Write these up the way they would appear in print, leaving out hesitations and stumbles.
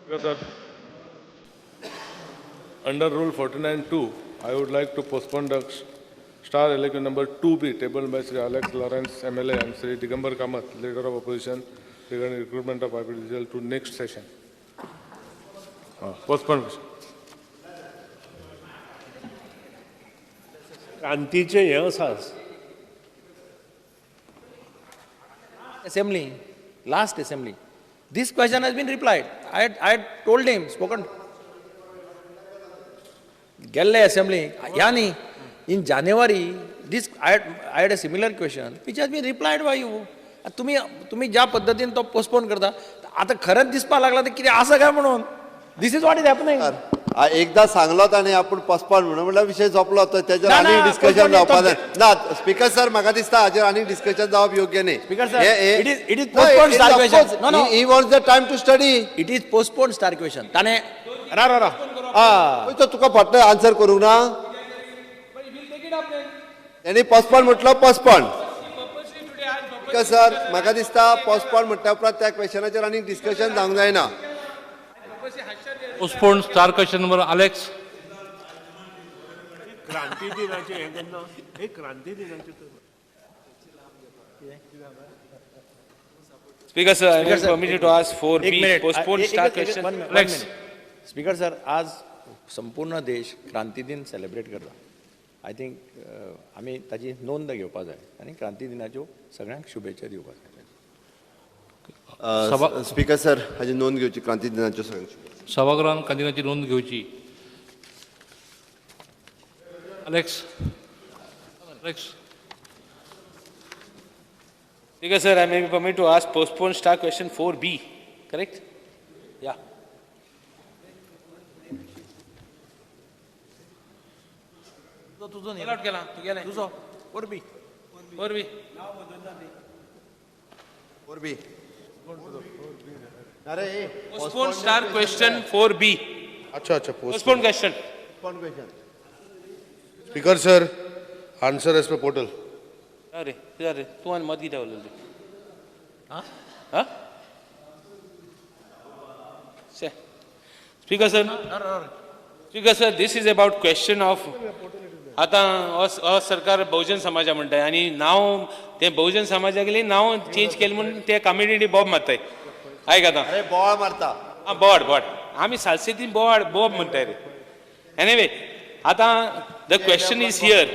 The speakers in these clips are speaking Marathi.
Yes, sir. Under Rule 49(2), I would like to postpone the star election number 2B tabled by Sri Alex Lawrence, MLA, and Sri Digambar Kamath, Leader of Opposition, regarding recruitment of IPDCL to next session. Postpone. क्रांतीचे हे आसा assembly, last assembly. This question has been replied. I had told him, spoken. Gelle assembly, Yani, in January, this I had a similar question, which has been replied by you. तुम्ही ज्या पद्धतीने तो पोस्टपोन करता आता खरंच दिसपा लागला तर किती असं काय म्हणून दिस इज व्हॉट इज हॅपनिंग. एकदा सांगलो आणि आपण पोस्टपोन म्हणून विषय झोपलो तर त्याच्यावर ना, ना, आणि डिस्कशन postpone जावपा जाय ना. स्पीकर सर म्हाका दिसता हाजेर आणि डिस्कशन जावप योग्य नाही. Speaker sir, it is No, postponed it- star of question. course, No, no. he wants the time to study. It is postpone star question ताने रा होय, तो तुका फक्त आन्सर करूंक ना. त्यांनी पोस्टपोन म्हटलो पोस्टपोन. स्पीकर सर म्हाका दिसता पोस्टपोन म्हटल्या उपरांत त्या क्वेश्चनाचेर आणि डिस्कशन जावंक जायना. Postpone star question number Alex. क्रांती दिनाचे हे केन्ना हे क्रांती दिनाचे Speaker sir, I am Speaker sir, permitted to ask 4B, एक minute postpone star question. Alex. Speaker sir आज संपूर्ण देश क्रांती दिन सेलिब्रेट करता. आय थिंक आमी ताची नोंद घेवपा जाय आनी क्रांती दिनाच्यो सगळ्यांक शुभेच्छा दिवपा जाय. स्पीकर सर हाजी नोंद घेवची क्रांती दिनाच्यो सगळ्यांच्यो. सभागृहान क्रांतीदिनाची नोंद घेवची. Alex. Speaker sir, I may be permitted to ask postpone star question 4B, correct? Yeah. तुझो Allowed केला, तू गेलाय. तुझो वरबी 4B. अरे Postpone star question 4B. अच्छा, Postpone question. Speaker, sir, answer as per portal. अरे तू आणि मत किती बोलले? हा? हा? Speaker sir. Speaker sir, this is about question of आता सरकार बहुजन समाजा म्हणटाय आणि नाव ते बहुजन समाजा गेली नाव चेंज केलं म्हणून ते कम्युनिटी बॉब मारताय. आयक आता अरे बोळ मारता. बोड आम्ही सालसेतीन बॉब म्हणताय रे. एनिवे आता the question is here.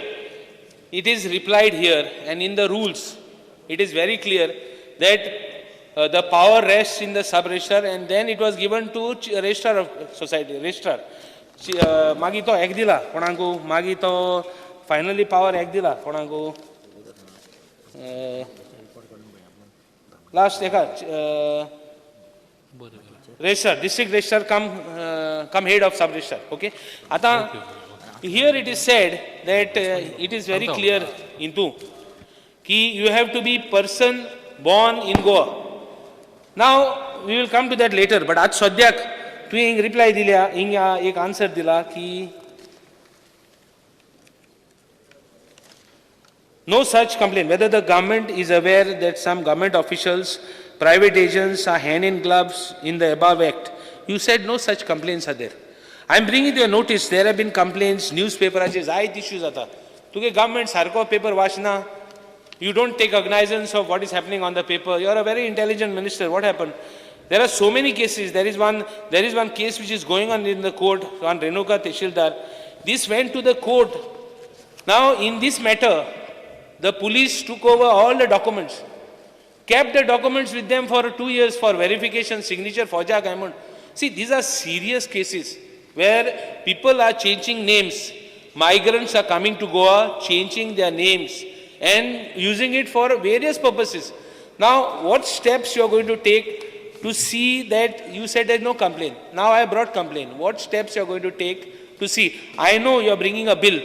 It is replied here, and in the rules, it is very clear that the power rests in the sub-registrar, and then it was given to registrar of society, registrar. मागी तो एक दिला कोणाकू, मागी तो finally power एक दिला कोणाकू. Last एका registrar, district registrar come head of sub-registrar. Okay. आता here it is said that it is very clear into ki you have to be person born in Goa. Now we will come to that later, but आज सद्याक तुवें reply दिल्या हिंगा एक answer दिला की no such complaint. Whether the government is aware that some government officials, private agents are hand in gloves in the above act. You said no such complaints are there. I am bringing to your notice, there have been complaints, newspapers, जायत issues आता. तुगे government सारको paper वाचना, you don't take cognizance of what is happening on the paper. You are a very intelligent minister. What happened? There are so many cases. There is one case which is going on in the court on Renuka Tehsildar. This went to the court. Now, in this matter, the police took over all the documents, kept the documents with them for 2 years for verification, signature, Fauja agreement. See, these are serious cases where people are changing names. Migrants are coming to Goa, changing their names and using it for various purposes. Now, what steps you are going to take to see that you said there is no complaint? Now I brought complaint. What steps you are going to take to see? I know you are bringing a bill.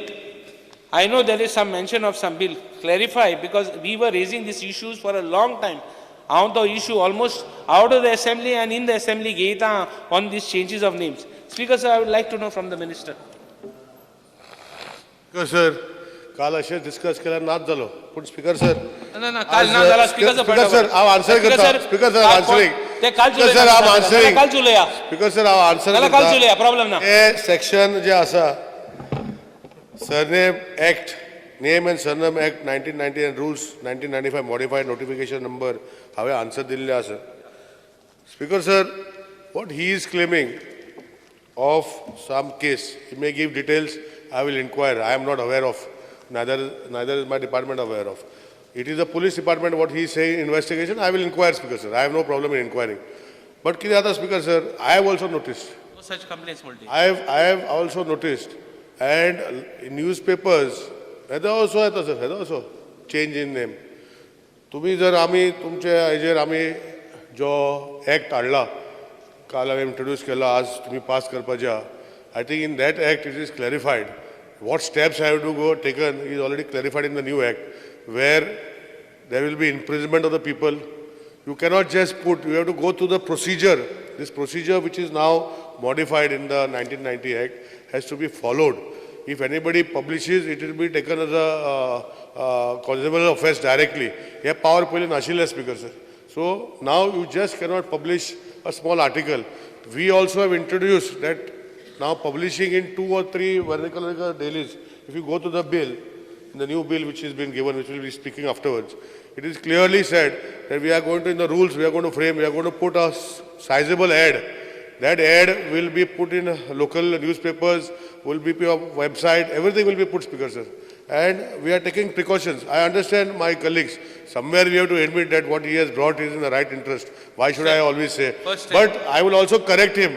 I know there is some mention of some bill. Clarify, because we were raising these issues for a long time. On the issue almost out of the assembly and in the assembly Geeta on these changes of names. Speaker sir, I would like to know from the minister. Sir, काल अशें डिस्कस केल्यार नाच जालो पूण स्पीकर सर ना ना काल ना जाला स्पीकरचा स्पीकर सर हांव आन्सर करता स्पीकर सर आन्सरींग ते काल स्पीकर सर हांव आन्सरींग काल उलया स्पीकर सर हांव आन्सर नाल्यार काल उलया प्रॉब्लेम ना हे सेक्शन जे आसा surname act name end surname act 1990 end rules 1995 modified notification number हांवें आन्सर दिल्ले आसा speaker sir what he is claiming of some case he may give details I will inquire I am not aware of neither is my department aware of it is the police department what he is saying investigation I will inquire speaker sir I have no problem in inquiring but kiti ata speaker sir I have also noticed No such complaints multi. I have also noticed and in newspapers हेदो also येता sir हेदो also change in name तुम्ही जर आमी तुमचे हेजेर आमी जो एक्ट हाडला काल हांवें इंट्रोड्यूस केला आज तुम्ही पास करपाचे I think in that act it is clarified what steps have to go taken is already clarified in the new act where there will be imprisonment of the people you cannot just put you have to go through the procedure this procedure which is now modified in the 1990 act has to be followed if anybody publishes it will be taken as a condemnable offense directly हे power पयलीं नाशिल्ले speaker sir so now you just cannot publish a small article we also have introduced that now publishing in 2 or 3 vernacular dailies if you go to the bill in the new bill which has been given which will be speaking afterwards it is clearly said that we are going to in the rules we are going to frame we are going to put a sizable ad that ad will be put in local newspapers will be your website everything will be put speaker sir and we are taking precautions I understand my colleagues somewhere we have to admit that what he has brought is in the right interest why should I always say but I will also correct him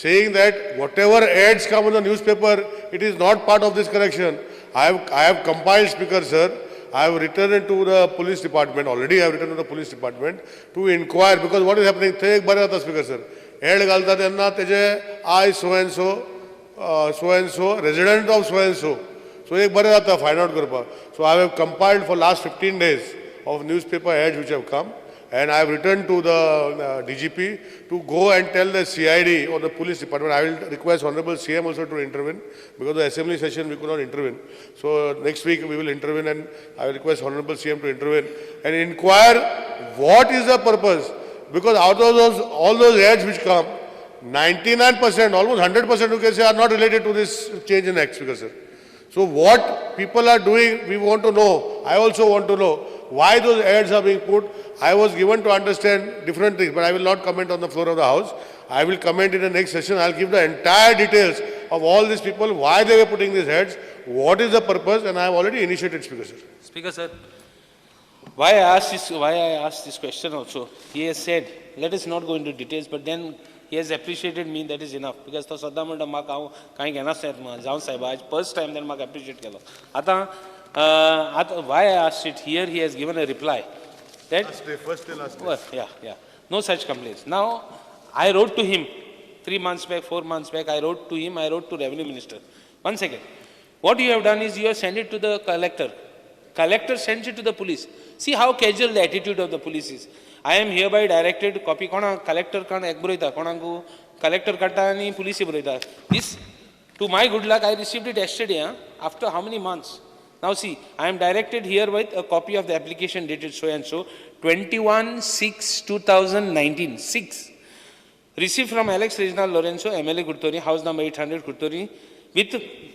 saying that whatever ads come in the newspaper it is not part of this correction I have compiled speaker sir I have written it to the police department already I have written to the police department to inquire because what is happening ते एक बरें जाता speaker sir ad घालता तेन्ना तेजे I so and so resident of so and so एक बरें जाता find out करपाक so I have compiled for last 15 days of newspaper ads which have come and I have written to the DGP to go and tell the CID or the police department I will request Honorable CM also to intervene because the assembly session we could not intervene so next week we will intervene and I will request Honorable CM to intervene and inquire what is the purpose because out of all those ads which come 99% almost 100% you can say are not related to this change in act speaker sir so what people are doing we want to know I also want to know why those ads are being put I was given to understand different things but I will not comment on the floor of the house I will comment in the next session I will give the entire details of all these people why they were putting these ads what is the purpose and I have already initiated speaker sir Speaker sir, why I asked this question also. He has said, let us not go into details, but then he has appreciated me, that is enough. Because तो सद्दां म्हणटा म्हाका हांव कांय घेनासलें जावं साहेब आज फर्स्ट टायम तेणें म्हाका एप्रिशिएट केलो आतां why I asked it here he has given a reply that first day last well, yeah no such complaints. Now I wrote to him 3 months back 4 months back I wrote to him I wrote to revenue minister. One second, what you have done is you have sent it to the collector sends it to the police. See how casual the attitude of the police is. I am hereby directed copy कोणा collector काण एक बरयता कोणाक collector काडटा आनी police बरयता. This to my good luck I received it yesterday after how many months. Now see I am directed here with a copy of the application dated so and so 21/6/2019 6 received from Alex Reginald Lorenzo MLA Kurtori house number 800 Kurtori with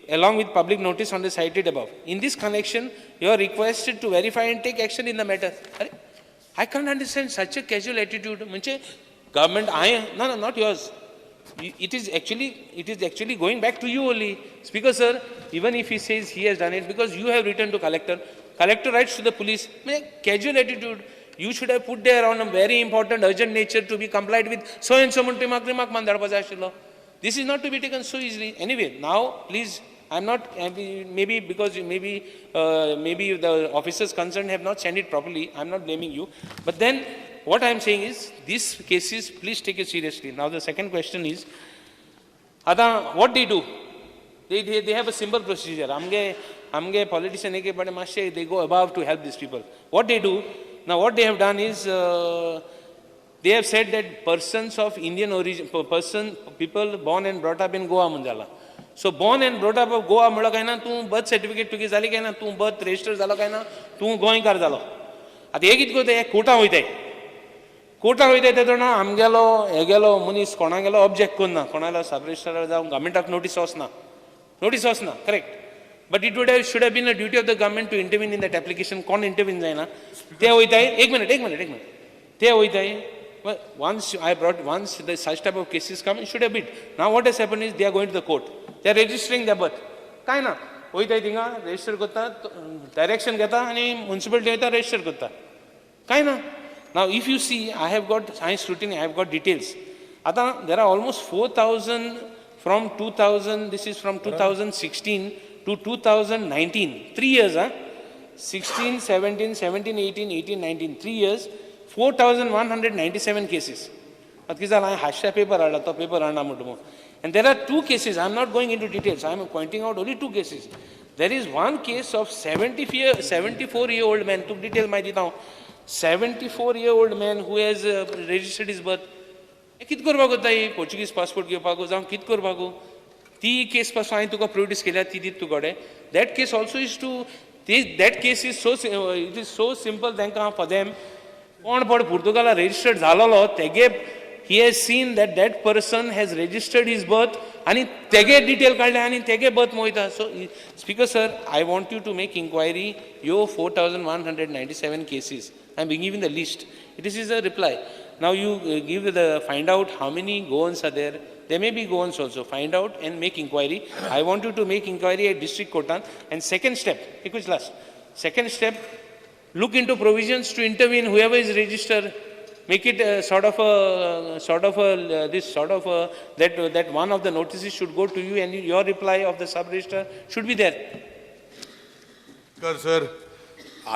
along with public notice on the cited above. In this connection, you are requested to verify and take action in the matter. I can't understand such a casual attitude. Government, no, not yours. It is actually going back to you only. Speaker sir, even if he says he has done it, because you have written to collector writes to the police. Casual attitude. You should have put there on a very important, urgent nature to be complied with. So and so this is not to be taken so easily. Anyway, now please, I'm not maybe because maybe the officers concerned have not sent it properly. I'm not blaming you, but then what I'm saying is these cases please take it seriously. Now the second question is, what they do? They have a simple procedure. Amge politician they go above to help these people. What they do now? What they have done is. They have said that persons of Indian origin, people born and brought up in Goa Mandala. So born end brought up of Goa म्हणलं काय ना तूं बर्थ सर्टिफिकेट तुगे जाली काय ना तूं बर्थ रजिस्टर जालो काय ना तूं गोंयकार जालो आतां हे कितें कोताय कोर्टां वयताय तेदोना आमगेलो हे गेलो मनीस कोणा गेलो ऑब्जेक्ट करना कोणालो सब रजिस्ट्रार जावन गव्हर्मेंटाक नोटीस वचना correct but it should have been a duty of the government to intervene in that application. कोण intervene जायना ते वयताय एक मिनिट ते वयताय once the such type of cases come it should have been. Now what has happened is they are going to the court, they are registering their birth काय ना वयताय थिंगा register करता direction घेता आणि municipality वयता register करता काय ना. Now if you see I have got science scrutiny, I have got details. आता there are almost 4,000 from 2000, this is from 2016 to 2019, 3 years 16, 17, 17, 18, 18, 19, 3 years, 4,197 cases. I hashtag paper and there are 2 cases. I am not going into details. I am pointing out only 2 cases. There is one case of 74-year-old man. Took detail my now. 74-year-old man who has registered his birth. कित करपाक कोताय पोर्चुगीज पासपोर्ट घेवपाक जावं कित करपाक ती केस पासून हांवें तुका प्रोड्यूस केल्या ती दीत तुकोडे that case also is to that case is so it is so simple तांकां फॉर देम कोण पड पुर्तुगाला रेजिस्टर्ड जालोलो तेगे he has seen that that person has registered his birth आनी तेगे डिटेल काडले आनी तेगे बर्थ मोयता. So speaker sir I want you to make inquiry यो 4,197 cases. I am giving the list. This is a reply. Now you give find out how many Goans are there. There may be Goans also. Find out and make inquiry. I want you to make inquiry at district court. And second step, second step, look into provisions to intervene whoever is registered. Make it that one of the notices should go to you and your reply of the sub register should be there. Sir,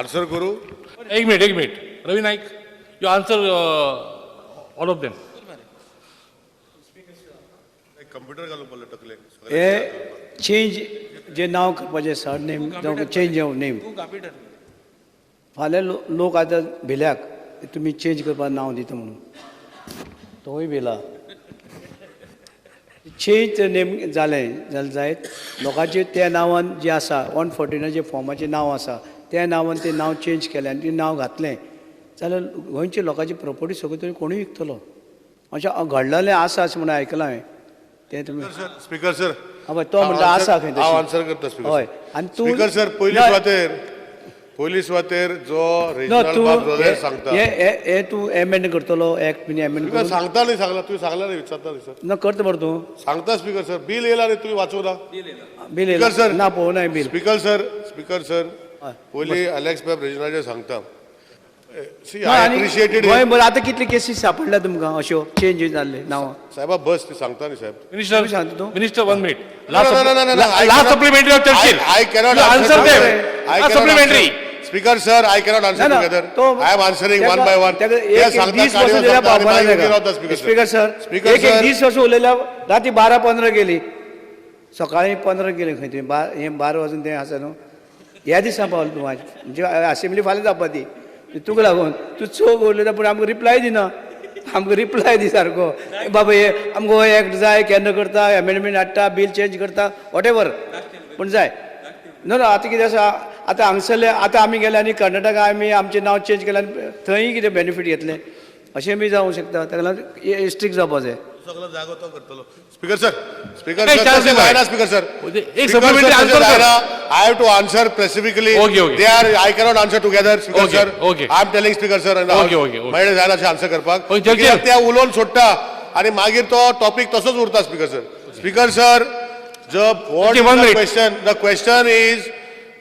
answer करू. एक minute Ravi Naik you answer all of them. Computer घालून पडलं टकले. हे चेंज जे नाव करपाचें सरनेम जावं चेंज ऑफ नेम फाल्यां लोक आतां भिल्याक तुमी चेंज करपाक नांव दिता म्हणून तोय भिला चेंज नेम जालें जायत लोकांचे त्या नांवान जें आसा 114 जे फॉर्माचें नांव आसा त्या नांवान तें नांव चेंज केलें आनी तें नांव घातलें जाल्यार गोंयचे लोकांची प्रॉपर्टी सगळी तरी कोणूय विकतलो अशें घडलेलें आसा अशें म्हणून आयकलां हांवें तें तुमी स्पीकर सर हय तो म्हणटा आसा खंय हांव आन्सर करता स्पीकर. हय आनी तूं स्पीकर सर पयलीं सुवातेर जो रिजनल बाब ब्रदर सांगता हे तूं एमेंड करतलो एक्ट बीन एमेंड स्पीकर सांगता न्ही सांगला तुवें सांगला न्ही विचारता न्ही सर ना करता मरे तूं सांगता स्पीकर सर बिल येयला न्ही तुवें वाचूं ना बील स्पीकर सर ना पळोवना बील स्पीकर सर पयलीं अलेक्स बाब रेजिनाचे सांगता सी ना, आय आनी एप्रिशिएटेड गोंय बरं आतां कितले केसीस सापडल्या तुमकां अश्यो चेंज जाल्ले नांवां साहेबा बस ती सांगता न्ही साहेब. मिनिस्टर सांगता तूं? Minister 1 minute. No, no, no, no, no, I Last cannot- supplementary of Churchill. I cannot You answer them. I cannot Supplementary. answer. Speaker sir, I cannot answer ना, together. तो I am answering one by one. ताका हे एक सांगता 20 कार्य वर्सां दिल्या सांगता आणि बाबा मागीर नाका. रावता स्पीकर स्पीकर सर स्पीकर एक सर 20 वर्सां उलयल्या राती 12-15 गेली सकाळी 15 गेली खंय थंय हे 12 वाजून तें आसा न्हू ह्या दिसा पावलो तूं म्हणजे असेंब्ली फाल्यां जावपा ती तुका लागून तूं चोख उलयता पूण आमकां रिप्लाय दिना आमकां रिप्लाय दी सारको बाबा हे आमकां हो एक्ट जाय केन्ना करता एमेंडमेंट हाडटा बील चेंज करता वॉटेवर पूण जाय नो आतां कितें आसा आतां हांगसरले आतां आमी गेले आनी कर्नाटका आमी आमचें नांव चेंज केलें आनी थंय कितें बेनिफीट घेतलें अशें बी जावंक शकता ताका लागून स्ट्रिक्ट जावपा जाय. सगळो जागो तो करतलो. स्पीकर सर नाही, chance दिला. जायना स्पीकर सर एक supplementary answer कर. I have to answer specifically. Okay, okay. They are I cannot answer together speaker Okay, sir. okay. I am telling speaker sir and Okay, okay, okay. मागीर जायना आन्सर करपाक Okay, Churchill. कित्याक ते उलोवन सोडटा आनी मागीर तो टॉपिक तसोच उरता speaker sir. Speaker sir what Okay, is 1 the minute. question? The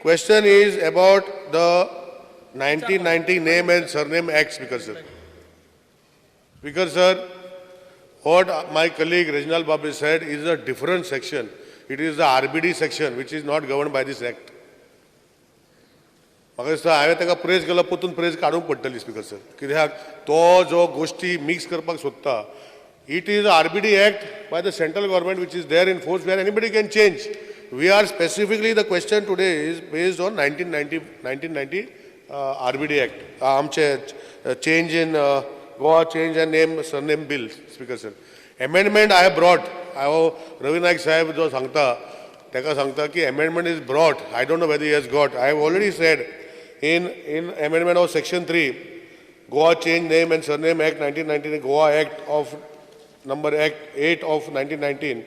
question is about the 1990 Name and Surname Act, Speaker sir. Speaker sir, what my colleague Reginald Babu said is a different section. It is the RBD section which is not governed by this act. म्हाका दिसता हांवें ताका प्रेज केलो परतून प्रेज काडूंक पडटली स्पीकर सर कित्याक तो जो गोश्टी मिक्स करपाक सोदता it is a RBD act by the central government which is there in force where anybody can change. We are specifically, the question today is based on 1990 RBD act. आमचे change in Goa change and name surname bill, Speaker sir. Amendment I have brought हांव रवी नायक साहेब जो सांगता ताका सांगता की amendment is brought. I don't know whether he has got. I have already said in amendment of section 3, Goa Change Name and Surname Act 1919, Goa Act of number Act 8 of 1919,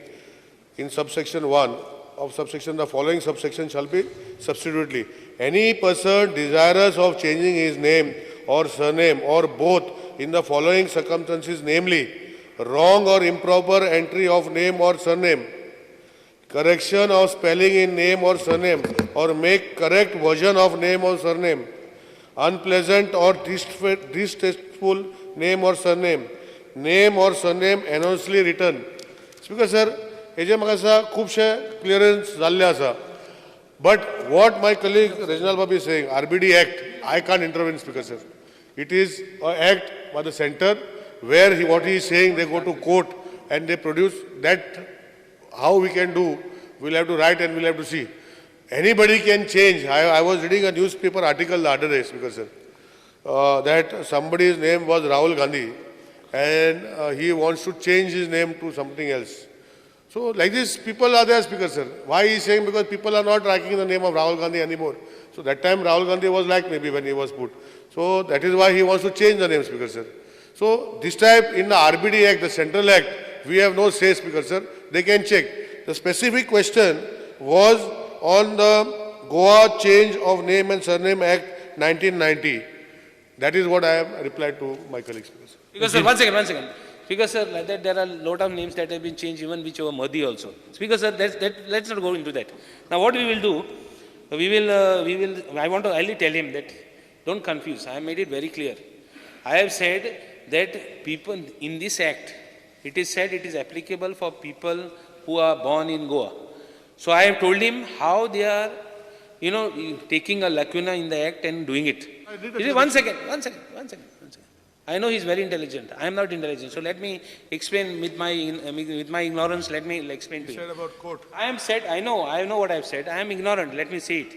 in subsection 1 of subsection, the following subsection shall be substitutely. Any person desirous of changing his name or surname or both in the following circumstances, namely, wrong or improper entry of name or surname, correction of spelling in name or surname, or make correct version of name or surname, unpleasant or distasteful name or surname erroneously written. Speaker sir, हेजे म्हाका दिसता खुबशे क्लियरन्स जाल्ले आसा. But what my colleague Rajnal Babu is saying, RBD Act, I can't intervene, Speaker sir. It is an act by the centre where what he is saying, they go to court and they produce that. How we can do, we'll have to write and we'll have to see. Anybody can change. I was reading a newspaper article the other day, Speaker sir, that somebody's name was Rahul Gandhi and he wants to change his name to something else. So like this, people are there, Speaker sir. Why he is saying? Because people are not liking the name of Rahul Gandhi anymore. So that time Rahul Gandhi was like maybe when he was put. So that is why he wants to change the name, Speaker sir. So this type in the RBD Act, the Central Act, we have no say, Speaker sir. They can check. The specific question was on the Goa Change of Name and Surname Act 1990. That is what I have replied to my colleagues, Speaker sir. Speaker sir, one second. Speaker sir, like that there are a lot of names that have been changed, even which were Modi also. Speaker sir, let's not go into that. Now what we will do, I want to only tell him that don't confuse. I have made it very clear. I have said that people in this act, it is said it is applicable for people who are born in Goa. So I have told him how they are, taking a lacuna in the act and doing it. One second. I know he's very intelligent. I am not intelligent. So let me explain with my ignorance. Let me explain to you. You said about court. I know what I have said. I am ignorant. Let me say it.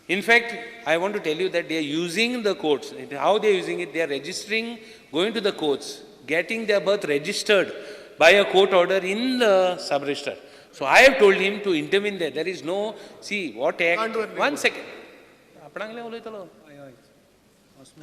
In fact, I want to tell you that they are using the courts. How they are using it? They are registering, going to the courts, getting their birth registered by a court order in the sub-register. So I have told him to intervene there. There is no, see, what act? Can't do anything. 1 second.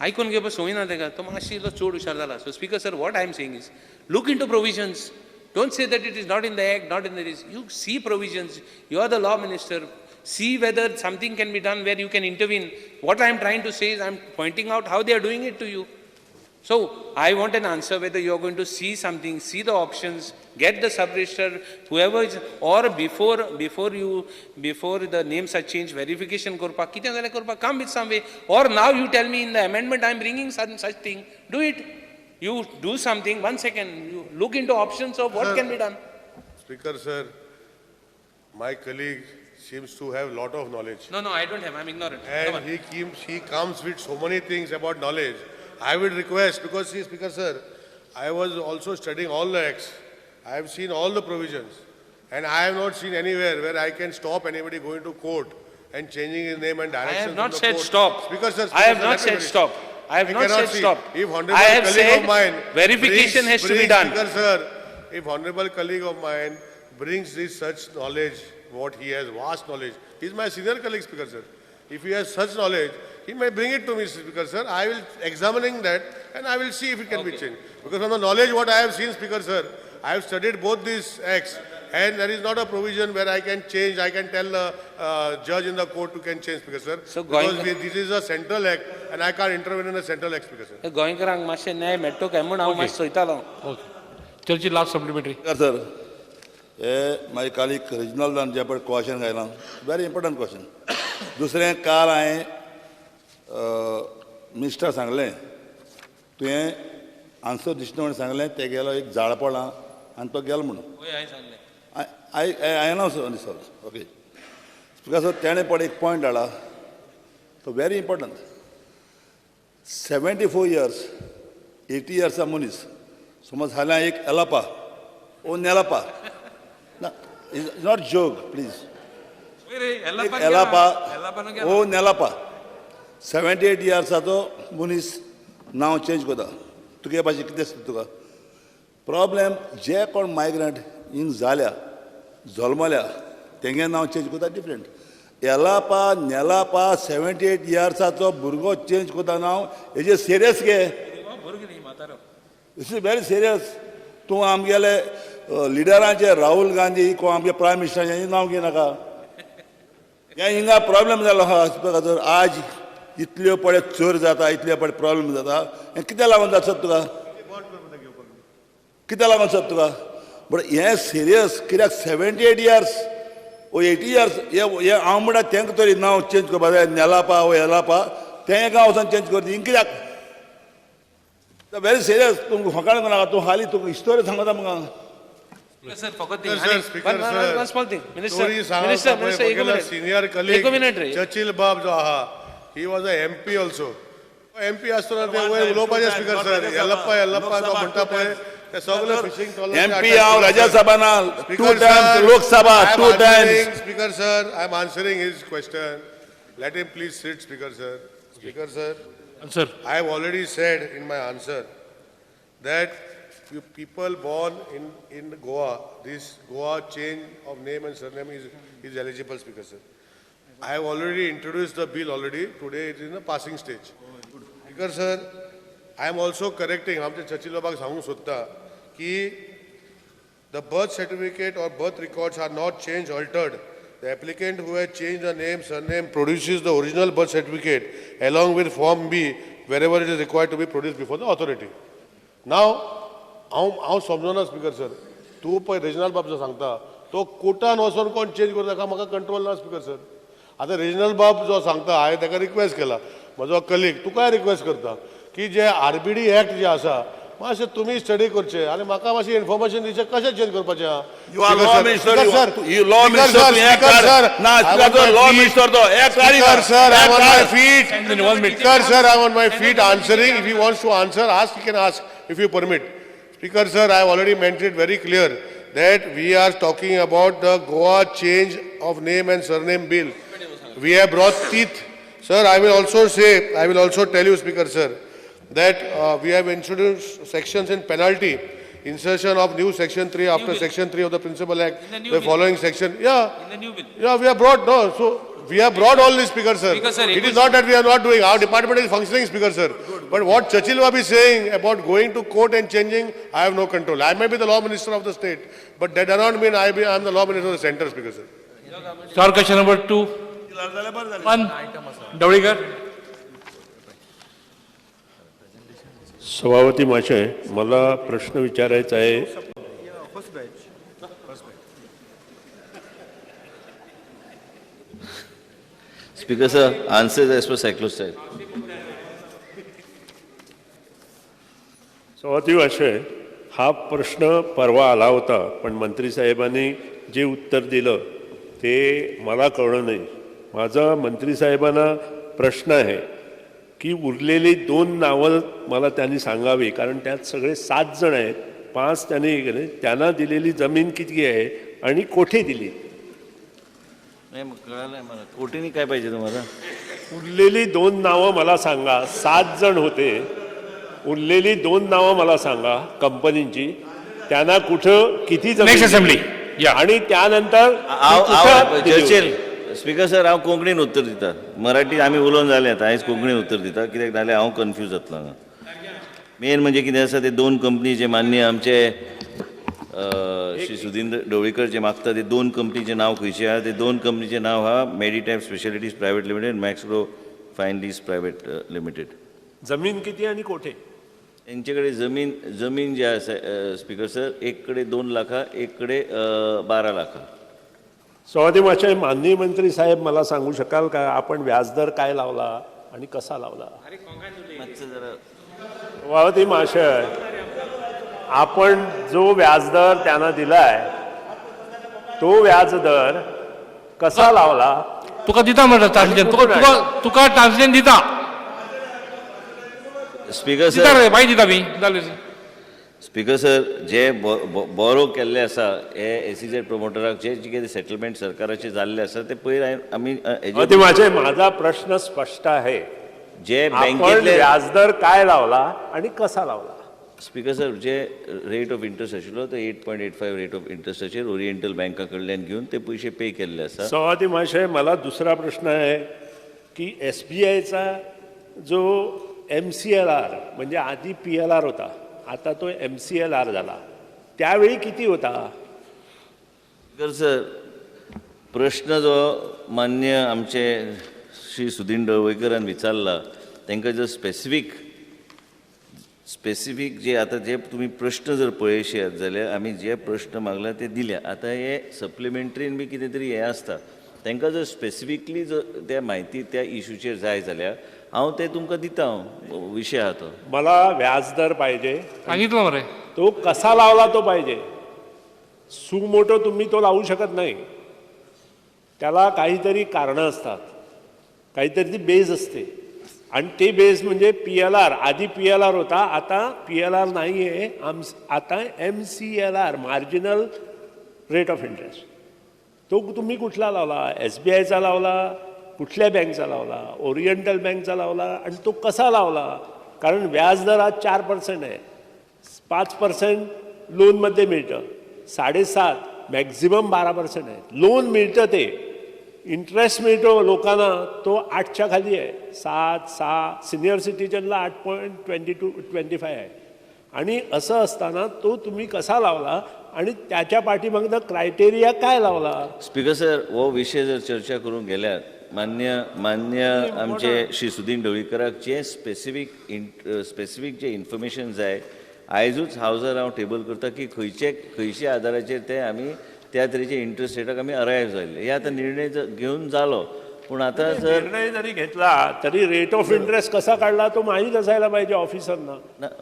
ऐकून घे बस होईना तेका तो मातशी चड हुशार जाला. So Speaker sir, what I am saying is, look into provisions. Don't say that it is not in the act, not in the list. You see provisions. You are the law minister. See whether something can be done where you can intervene. What I am trying to say is I am pointing out how they are doing it to you. So I want an answer whether you are going to see something, see the options, get the sub-register, whoever is, or before the names are changed, verification korpa, kitya zale korpa, come with some way. Or now you tell me in the amendment I am bringing such thing, do it. You do something, 1 second, you look into options of what can be done. Speaker sir, my colleague seems to have lot of knowledge. No, I don't have, I am ignorant. Come on. And he comes with so many things about knowledge. I would request, because see, Speaker sir, I was also studying all the acts. I have seen all the provisions. And I have not seen anywhere where I can stop anybody going to court and changing his name and direction. I have from not the said court. stop. Speaker sir, I have sir, not let me said finish. stop. I have not cannot said see. stop. If honorable I have colleague said of mine verification has to be brings, done. Speaker sir, if honorable colleague of mine brings this such knowledge, what he has, vast knowledge, he is my senior colleague, Speaker sir. If he has such knowledge, he may bring it to me, Speaker sir. I will examining that and I will see if it can be changed. Because from the knowledge what I have seen, Speaker sir, I have studied both these acts and there is not a provision where I can change, I can tell the judge in the court who can change, Speaker sir. So because going- this is a central act and I can't intervene in a central act, Speaker sir. गोंयकारांक मातशें न्याय मेट्टो काय म्हूण हांव मातशें सोयतालो. Okay. Church last supplementary. Sir my colleague Reginald जान जे पळय क्वेश्चन घायलां वेरी इंपोर्टंट क्वेश्चन. दुसरें काल हांवें मिनिस्टर सांगलें तुवें आन्सर दिसना म्हणून सांगलें ते गेलो एक झाड पडलां आनी तो गेलो म्हणून. I know this also. Okay. Because तेणें पण एक पॉयंट हाडला तो वेरी इंपोर्टंट. 74 years, 80 years मनीस समज हाल्या एक एलापा ओ नेलापा ना इट्स नॉट जोक प्लीज एक एलापा ओ नेलापा 78 yearsचो मनीस नांव चेंज करता तुगे भाशेन कितें दिसता तुका. प्रॉब्लेम जे कोण मायग्रंट हिंग जाल्या जल्मल्या तेंगे नांव चेंज कोता डिफरंट. येलापा नेलापा 78 इयर्साचो भुरगो चेंज कोता नांव हेजे सिरियस घे. It's very serious. तूं आमगेले लिडरांचे राहुल गांधी को आमगे प्रायम मिनिस्टराचें नांव घेनाका. हे हिंगा प्रॉब्लेम जालो आहा. आज इतल्यो पडे चोर जाता इतले पडे प्रॉब्लेम जाता. हें कित्याक लागून जाता तुका कित्याक लागून जाता तुका. बट हें सिरियस कित्याक 78 इयर्स ओ 80 इयर्स हे हांव म्हणटा तेंका तरी नांव चेंज करपा जाय. नेलापा ओ येलापा तें गांव वचून चेंज करता हिंग कित्याक. Very serious. तुमकां फकाण नाका. तूं हालीं तुका हिस्टोरी सांगता म्हाका. Sir, फकत Sir, एक Speaker, sir. one small thing. Minister, Story minister, minister, एक minute. सिनियर एक कलीग minute रे. चर्चिल बाब जो आहा he was a MP also. MP आसतना ते वयर उलोवपाचे स्पीकर सर येल्लप्पा येल्लप्पा तो म्हणटा पळय ते सगळे फिशिंग MP हांव राज्यसभा ना 2 Times Lok Sabha 2 Times. Speaker sir, I am answering his question. Let him please sit, Speaker sir. Speaker sir, Answer. I have already said in my answer that you people born in Goa, this Goa change of name and surname is eligible, Speaker sir. I have already introduced the bill already. Today it is in the passing stage. Speaker sir, I am also correcting. आमचे चर्चिल बाबाक सांगूंक सोदता की the birth certificate or birth records are not changed, altered. The applicant who has changed the name, surname produces the original birth certificate along with Form B wherever it is required to be produced before the authority. Now, हांव समजना स्पीकर सर. तूं पळय रिजनल बाब जो सांगता तो कोर्टान वचून कोण चेंज करता काय म्हाका कंट्रोल ना स्पीकर सर. आतां रिजनल बाब जो सांगता हांवें ताका रिक्वेस्ट केला म्हजो कलीग तुकाय रिक्वेस्ट करता की जे RBD एक्ट जे आसा मातशें तुमी स्टडी करचे आनी म्हाका मातशें इन्फॉर्मेशन दिवचें कशें चेंज करपाचें आहा. You are law minister. You law minister. Na speaker law minister to. Speaker sir, I am on my feet. In 1 minute. Speaker sir, I am on my feet answering. If he wants to answer, ask. He can ask if you permit. Speaker sir, I have already mentioned it very clear that we are talking about the Goa change of name and surname bill. We have brought teeth. Sir, I will also tell you, Speaker sir, that we have introduced sections in penalty, insertion of new section 3 after section 3 of the Principal Act, the following section. Yeah, we have brought, no, so we have brought all this, Speaker sir. It is not that we are not doing, our department is functioning, Speaker sir. But what Churchill Babu is saying about going to court and changing, I have no control. I may be the law minister of the state, but that does not mean I am the law minister of the center, Speaker sir. Star question number 2. 1. Dawdekar. सभापती महाशय मला प्रश्न विचारायचा आहे. Speaker sir, answers as per cyclostyle. सभापती महाशय हा प्रश्न परवा आला होता पण मंत्री साहेबांनी जे उत्तर दिलं ते मला कळलं नाही. माझा मंत्री साहेबांना प्रश्न आहे की उरलेली 2 नावं मला त्यांनी सांगावी कारण त्यात सगळे 7 जण आहेत. 5 त्यांनी त्यांना दिलेली जमीन किती आहे आणि कोठे दिली. नाही मग कळालं मला कोटीने काय पाहिजे तुम्हाला. उरलेली 2 नावं मला सांगा. 7 जण होते. उरलेली 2 नावं मला सांगा कंपनीची. त्यांना कुठं किती Next assembly. जमीन आणि त्यानंतर ती कुठं दिली होती? चर्चिल स्पीकर सर हांव कोंकणीन उत्तर दिता. मराठी आमी उलोवन जालें आतां आयज कोंकणीन उत्तर दिता कित्याक नाल्यार हांव कन्फ्यूज जातलो हांगा. मेन म्हणजे कितें आसा ते 2 कंपनी जे मान्य आमचे श्री सुधींद्र ढवळीकर जे मागता ते 2 कंपनीचे नांव खंयचे आहा. ते 2 कंपनीचे नांव आहा मेडिटाईम स्पेशालिटीज प्रायवेट लिमिटेड, मॅक्सप्रो फायन लीज प्रायवेट लिमिटेड. जमीन किती आणि कोठे. यांच्याकडे जमीन जे आसा स्पीकर सर एक कडे 2 लाखा एक कडे 12 लाखा. सभापती महाशय माननीय मंत्री साहेब मला सांगू शकाल का आपण व्याजदर काय लावला आणि कसा लावला. सभापती महाशय आपण जो व्याजदर त्यांना दिलाय तो व्याजदर कसा लावला. तुका दिता म्हणटा ट्रान्सलेशन. तुका ट्रान्सलेशन दिता. स्पीकर दिता सर रे माहिती दिता मी जालें. स्पीकर सर जे बोरो केल्ले आसा हे SEZ प्रमोटराक जे कितें सेटलमेंट सरकाराचे जाल्ले आसा ते पयर आमी सभापती महाशय माझा प्रश्न स्पष्ट आहे. जे आपण बँकेतले व्याजदर काय लावला आणि कसा लावला. स्पीकर सर, जे रेट ऑफ इंट्रस्ट आशिल्लो तो 8.85 रेट ऑफ इंट्रस्टाचेर ओरिएंटल बँका कडल्यान घेवन ते पयशे पे केल्ले आसा. सभापती महाशय, मला दुसरा प्रश्न आहे की SBIचा जो MCLR म्हणजे आधी PLR होता, आता तो MCLR झाला, त्यावेळी किती होता? स्पीकर सर, प्रश्न जो मान्य आमचे श्री सुदीन ढवळीकरान विचारला, तांकां जर स्पेसिफीक जे आता जे तुम्ही प्रश्न जर पळयशात जाल्यार आमी जे प्रश्न मागला ते दिल्या. आता हे सप्लिमेंटरीन बी कितें तरी हें आसता, तांकां जर स्पेसिफिकली जर त्या म्हायती त्या इशूचेर जाय जाल्यार हांव ते तुमकां दिता. विशय आहा तो. मला व्याजदर पाहिजे, सांगितलं मरे. तो कसा लावला तो पाहिजे. सुमोटो तुम्ही तो लावू शकत नाही, त्याला काहीतरी कारणं असतात, काहीतरी ती बेस असते आणि ते बेस म्हणजे PLR. आधी PLR होता, आता PLR नाही आहे, आता MCLR marginal rate of interest. तो तुम्ही कुठला लावला? SBIचा लावला, कुठल्या बँकचा लावला? ओरिएंटल बँकचा लावला. आणि तो कसा लावला? कारण व्याजदर आज 4% आहे, 5% लोनमध्ये मिळतं, 7.5 मॅक्झिमम 12% आहे. लोन मिळतं ते इंटरेस्ट मिळतो लोकांना, तो 8च्या खाली आहे, 7, 6. सिनियर सिटीजनला 8.25 आहे. आणि असं असताना तो तुम्ही कसा लावला आणि त्याच्या पाठीमागचा क्रायटेरिया काय लावला? स्पीकर सर, हो विषय जर चर्चा करून गेल्यार मान्य आमचे श्री सुदीन ढवळीकराक जे स्पेसिफीक जे इन्फॉर्मेशन जाय आयजूच हांव हांव टेबल करता की खंयच्या आदाराचेर ते आमी त्या तरेचे इंटरेस्ट रेटाक आमी अरायव जाल्ले. हे आतां निर्णय घेवन जालो, पूण आतां जर निर्णय जरी घेतला तरी रेट ऑफ इंटरेस्ट कसा काढला तो माहीत असायला पाहिजे ऑफिसरना.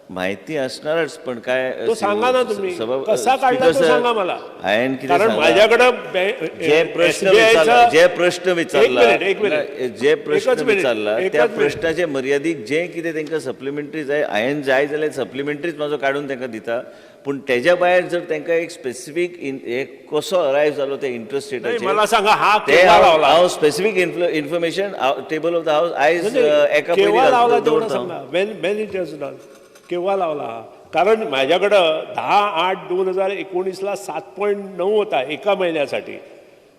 माहिती असणारच, पण काय तो सांगा ना तुम्ही, कसा काढला स्पीकर तो सर, सांगा मला. हांवें कितें कारण सांगलां, माझ्याकडे जे प्रश्न विचारला जे प्रश्न विचारला त्या प्रश्नाचे मर्यादीक जे कितें तांकां सप्लिमेंटरी जाय, हांवें जाय जाल्यार सप्लिमेंटरीच म्हाजो काडून तांकां दिता. पूण तेज्या भायर जर तांकां एक स्पेसिफीक कसो अरायव जालो त्या इंटरेस्ट रेटाचेर मला सांगा, हा ते केव्हा लावला? हांव specific information table of the house आयज एका केव्हा लावला तेवढं दवरता. सांगा. वेन इट हॅज डन, केव्हा लावला हा? कारण माझ्याकडं 10/8/2019ला 7.9 होता एका महिन्यासाठी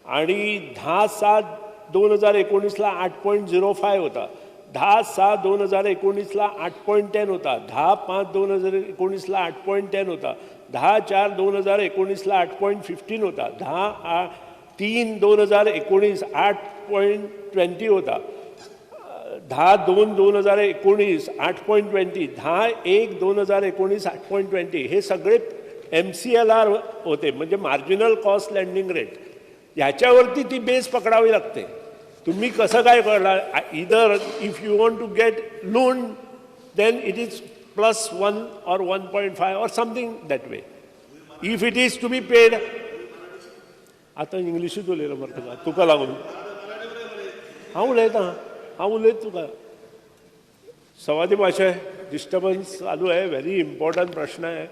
आणि 10/7/2019ला 8.05 होता, 10/6/2019ला 8.10 होता, 10/5/2019ला 8.10 होता, 10/4/2019ला 8.15 होता, 10/3/2019 8.20 होता, 10/2/2019 8.20, 10/1/2019 8.20. हे सगळे MCLR होते, म्हणजे मार्जिनल कॉस्ट लँडिंग रेट. ह्याच्यावरती ती बेस पकडावी लागते. तुम्ही कसं काय करणार? Either if you want to get loan then it is +1 or 1.5 or something that way. If it is to be paid, आता इंग्लिशीत उलयलो मरे तुका लागून हांव उलयत तुका. सवादी भाषा डिस्टर्बन्स चालू आहे, व्हेरी इम्पॉर्टंट प्रश्न आहे.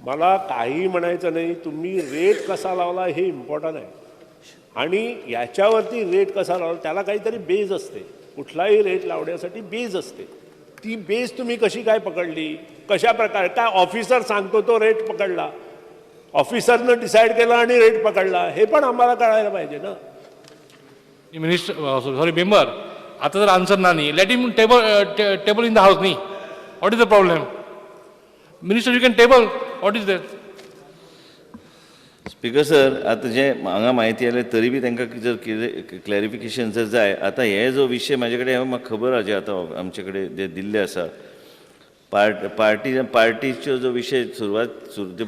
मला काही म्हणायचं नाही, तुम्ही रेट कसा लावला हे इम्पॉर्टंट आहे. आणि याच्यावरती रेट कसा लावला त्याला काहीतरी बेस असते. कुठलाही रेट लावण्यासाठी बेस असते. ती बेस तुम्ही कशी काय पकडली, कशा प्रकारे? काय ऑफिसर सांगतो तो रेट पकडला, ऑफिसरनं डिसाईड केला आणि रेट पकडला, हे पण आम्हाला कळायला पाहिजे ना. मिनिस्टर सॉरी मेंबर, आता जर आन्सर नाही, let him table in the house न्ही. What is the problem? Minister you can table, what is that? Speaker sir, आता जे हांगा माहिती आले तरी बी तांकां जर क्लॅरिफिकेशन जर जाय. आता हे जो विशय म्हाजे कडेन म्हाका खबर आहा जे आतां आमचे कडेन जे दिल्ले आसा पार्टीचो जो विशय सुरवात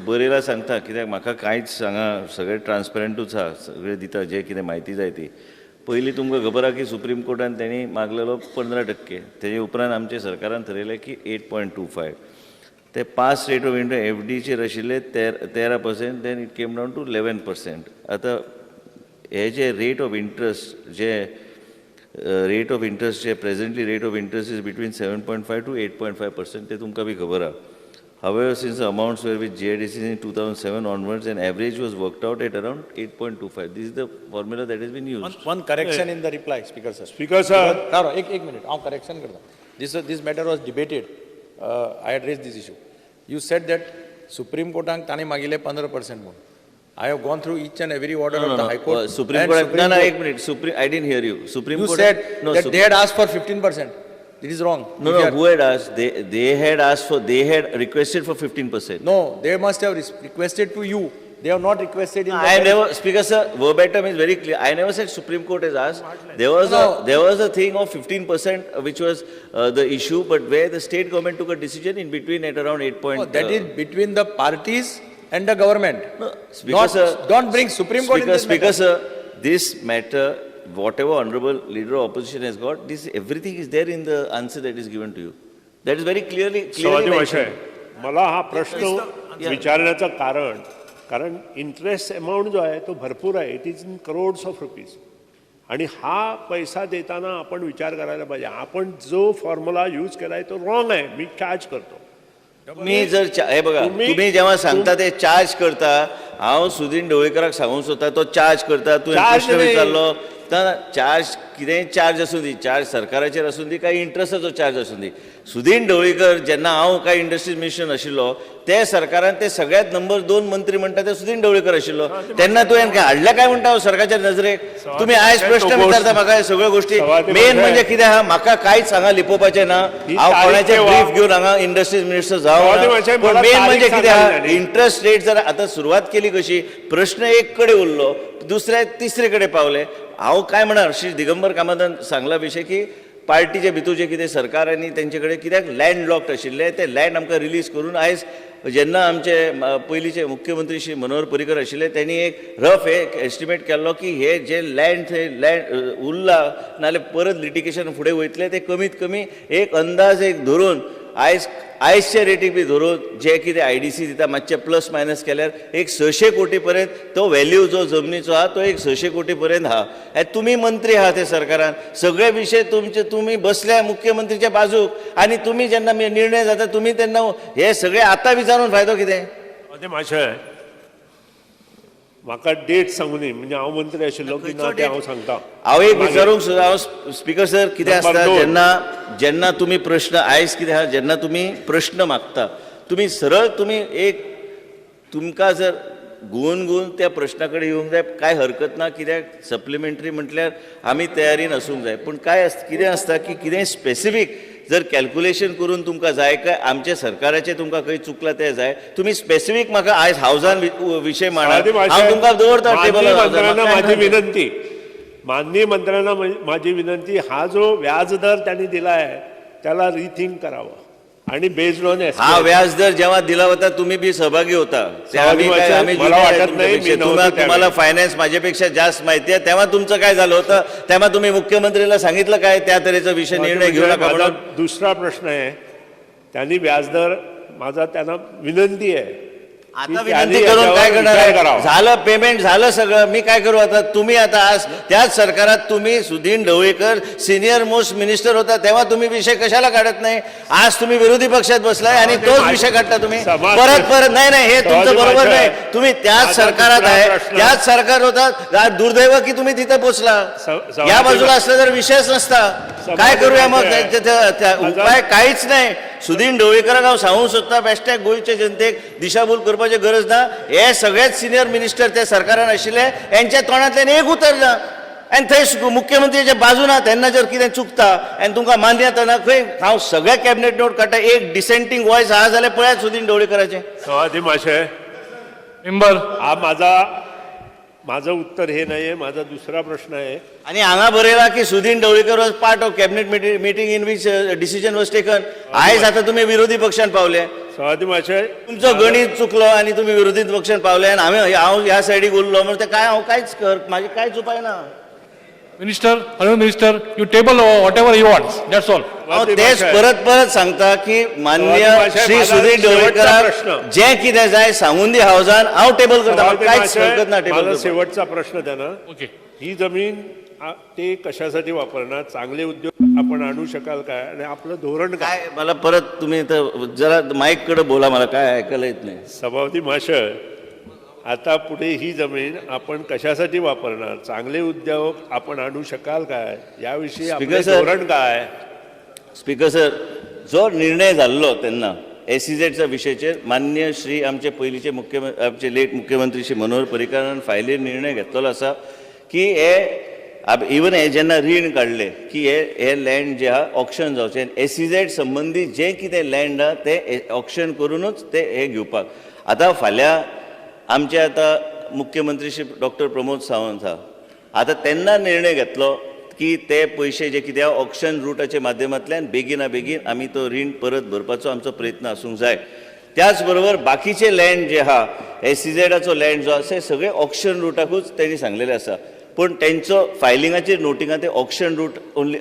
बरयला सांगता, कित्याक म्हाका कांयच सांगा, सगळें ट्रान्सपरंटूच आहा, सगळें दिता जे कितें म्हायती जाय ती. पयलीं तुमकां खबर आहा की सुप्रीम कोर्टान तेणी मागलेलो 15%, तेजे उपरांत आमच्या सरकारान ठरयलें की 8.25. ते पास रेट ऑफ इंटरेस्ट FDचेर आशिल्ले 13%, then it came down to 11%. आतां हे जे रेट ऑफ इंटरेस्ट जे presently rate of interest is between 7.5 to 8.5%, ते तुमकां बी खबर आहा. However, since the amounts were with GIDC in 2007 onwards, an average was worked out at around 8.25. This is the formula that has been used. One correction in the reply, Speaker sir. Speaker sir. एक minute, हांव correction करता. This matter was debated. I had raised this issue. You said that Supreme Court'an ताणे मागिल्ले 15% म्हणून. I have gone through each and every order of the High Court. Supreme and Court, Supreme no, Court- एक minute, I didn't hear you. Supreme You Court. said No, that they had asked for 15%. It is wrong. No, If you no, are- who had asked? They had asked for, they had requested for 15%. No, they must have requested to you. They have not requested in the. I never, Speaker sir, verbatim is very clear. I never said Supreme Court has asked. There was No. there was a thing of 15%, which was the issue, but where the state government took a decision in between at around 8 point. No, that is between the parties and the government. No, Speaker sir. Don't bring Supreme Court in this Speaker matter. sir, this matter, whatever honorable leader of opposition has got, this, everything is there in the answer that is given to you. That is very clearly सवादी mentioned. मला हा प्रश्न विचारण्याचं कारण इंटरेस्ट अमाऊंट जो आहे तो भरपूर आहे. It is in crores of rupees. आणि हा पैसा देताना आपण विचार करायला पाहिजे. आपण जो फॉर्म्युला यूज केलाय तो रॉंग आहे. मी चार्ज करतो. तुम्ही जर हे बघा, तुम्ही जेव्हा सांगता ते चार्ज करता, हांव सुदीन ढवळीकराक सांगूंक सोदता तो चार्ज करता, तुवें चार्ज प्रश्न नाही. विचारलो चार्ज कितेंय चार्ज आसूं दी, चार्ज सरकाराचेर आसूं दी काय इंट्रस्टाचो चार्ज आसूं दी. सुदीन ढवळीकर जेन्ना हांव काय इंडस्ट्रीज मिनिस्टर नाशिल्लो ते सरकारान ते सगळ्यात नंबर 2 मंत्री म्हणटा ते सुदीन ढवळीकर आशिल्लो. तेन्ना तुवें काय हाडलें काय म्हणटा सरकाराच्या नजरेक. तुम्ही आयज प्रश्न विचारता म्हाका हे सगळ्यो गोष्टी. मेन म्हणजे कितें आहा, म्हाका कांयच हांगा लिपोवपाचें ना. हांव कोणाचे ब्रीफ घेवन हांगा इंडस्ट्रीज मिनिस्टर जावं. पण मेन म्हणजे कितें आहा, इंटरेस्ट रेट जर आतां सुरवात केली कशी, प्रश्न एक कडेन उरलो, दुसऱ्या तिसरे कडेन पावले. हांव काय म्हणणार, श्री दिगंबर कामतान सांगला विशय की पार्टीचे भितूर कितें सरकारांनी तेंचे कडेन कित्याक लँड लॉक्ड आशिल्ले ते लँड आमकां रिलीज करून आयज जेन्ना आमचे पयलींचे मुख्यमंत्री श्री मनोहर पर्रीकर आशिल्ले त्यांनी एक रफ एक एस्टिमेट केल्लो की हे जे लँड थंय लँड उरला नाल्यार परत लिटिगेशन फुडें वयतले ते कमीत कमी एक अंदाज एक धरून आयजचे रेटीक बी धरून जे कितें IDC दिता मातशें प्लस मायनस केल्यार एक 600 कोटी पर्यंत तो व्हॅल्यू जो जमनीचो आहा तो एक 600 कोटी पर्यंत आहा. तुम्ही मंत्री आहात ते सरकारान, सगळे विशय तुमचे तुम्ही बसल्या मुख्यमंत्रीच्या बाजूक आणि तुम्ही जेन्ना निर्णय जाता तुम्ही तेन्ना हे सगळे आतां विचारून फायदो कितें? मातशें म्हाका डेट सांगून दी, म्हणजे हांव मंत्री आशिल्लो की ना ते हांव सांगता. हांव एक विचारूंक सोदता, हांव स्पीकर सर कितें आसता जेन्ना तुम्ही प्रश्न आयज कितें आहा, जेन्ना तुम्ही प्रश्न मागता तुम्ही सरळ तुम्ही एक तुमकां जर गुवन त्या प्रश्ना कडेन येवंक जाय, काय हरकत ना. कित्याक सप्लिमेंटरी म्हटल्यार आमी तयारीन आसूंक जाय. पूण काय कितें आसता की कितें स्पेसिफीक जर कॅल्क्युलेशन करून तुमकां जाय काय आमच्या सरकाराचे तुमकां खंय चुकलां तें जाय, तुम्ही स्पेसिफीक म्हाका आयज हावजान विशय मांडात, हांव तुमकां दवरता टेबलार. माझी विनंती, माननीय मंत्र्यांना माझी विनंती, हा जो व्याजदर त्यांनी दिलाय त्याला रिथिंक करावं आणि बेस्ड ऑन हा व्याजदर जेव्हा दिला होता तुम्ही बी सहभागी होता. तुम्हाला फायनान्स माझ्यापेक्षा जास्त माहिती आहे. तेव्हा तुमचं काय झालं होतं, तेव्हा तुम्ही मुख्यमंत्रीला सांगितलं काय त्या तऱ्हेचा विषय निर्णय घेऊ नका म्हणून. दुसरा प्रश्न आहे, त्यांनी व्याजदर माझा त्यांना विनंती आहे आता विनंती करून काय करणार, झालं पेमेंट झालं सगळं, मी काय करू आता. तुम्ही आता आज त्याच सरकारात तुम्ही Sudin Dhavalikar senior most minister होता तेव्हा तुम्ही विषय कशाला काढत नाही. आज तुम्ही विरोधी पक्षात बसलाय आणि तोच विषय काढता तुम्ही परत. नाही हे तुमचं बरोबर नाही. तुम्ही त्याच सरकारात आहे, त्याच सरकार होता. दुर्दैव की तुम्ही तिथे पोहोचला. या बाजूला असलं तर विषयच नसता. काय करूया मग, उपाय काहीच नाही. सुदीन ढवळीकराक हांव सांगूंक सोदता, बेश्टेक गोंयचे जनतेक दिशाभूल करपाची गरज ना. हे सगळेच सिनियर मिनिस्टर त्या सरकारान आशिल्ले, यांच्या तोंडांतल्यान एक उतर ना. आनी थंय मुख्यमंत्र्याच्या बाजून आहा तेन्ना जर कितें चुकता आनी तुमकां मान्य येतना खंय हांव सगळे कॅबिनेट नोट काडटा, एक डिसेंटींग वॉयस आहा जाल्यार पळयात सुदीन ढवळीकराचें. सवादी मातशें मेंबर हा माझं उत्तर हे नाहीये. माझा दुसरा प्रश्न आहे, आणि हांगा बरयला की Sudin Dhavalikar was part of cabinet meeting in which decision was taken. आयज आता तुम्ही विरोधी पक्षान पावले. सवादी मातशें तुमचं गणित चुकलो आणि तुम्ही विरोधी पक्षान पावले आणि हांव ह्या सायडीक उरलो म्हणजे काय हांव कांयच माझे कांयच उपाय ना. Minister, hello minister, you table what ever you wants, that's all. तेच परत सांगता की माननीय श्री सुदीन ढवळीकराक जे कितें जाय सांगून दी हावजान, हांव टेबल करता. कांयच हरकत ना टेबल माझा करपाक. शेवटचा प्रश्न त्यांना, ओके. ही जमीन ते कशासाठी वापरणार, चांगले उद्योग आपण आणू शकाल काय आणि आपलं धोरण काय? काय मला परत तुम्ही जरा माईक कडे बोला, मला काय ऐकायला येत नाही. सभापती महाशय, आता पुढे ही जमीन आपण कशासाठी वापरणार, चांगले उद्योग आपण आणू शकाल काय, याविषयी आपलं धोरण काय? स्पीकर सर, जो निर्णय झाल्लो तेन्ना SEZचा विशयाचेर मान्य श्री आमचे पयलींचे आमचे लेट मुख्यमंत्री श्री मनोहर पर्रीकारान फायलीर निर्णय घेतलेलो आसा की इवन हे जेन्ना रीण काडले की हे लँड जे आहा ऑक्शन जावचें SEZ संबंधी जे कितें लँड आहा ते ऑक्शन करूनच ते हे घेवपाक. आतां फाल्यां आमचे आतां मुख्यमंत्री श्री डॉक्टर प्रमोद सावंत आहा. आतां तेन्ना निर्णय घेतलो की ते पयशे जे कितें ऑक्शन रुटाच्या माध्यमांतल्यान बेगिना बेगीन आमी तो रीण परत भरपाचो आमचो प्रयत्न आसूंक जाय. त्याच बरोबर बाकीचे लँड जे आहा SEZचो लँड जो आसा सगळे ऑक्शन रुटाकूच तेणी सांगलेले आसा. पण तेंचो फायलिंगाचेर नोटिंगा ते ऑक्शन रूट ओन्ली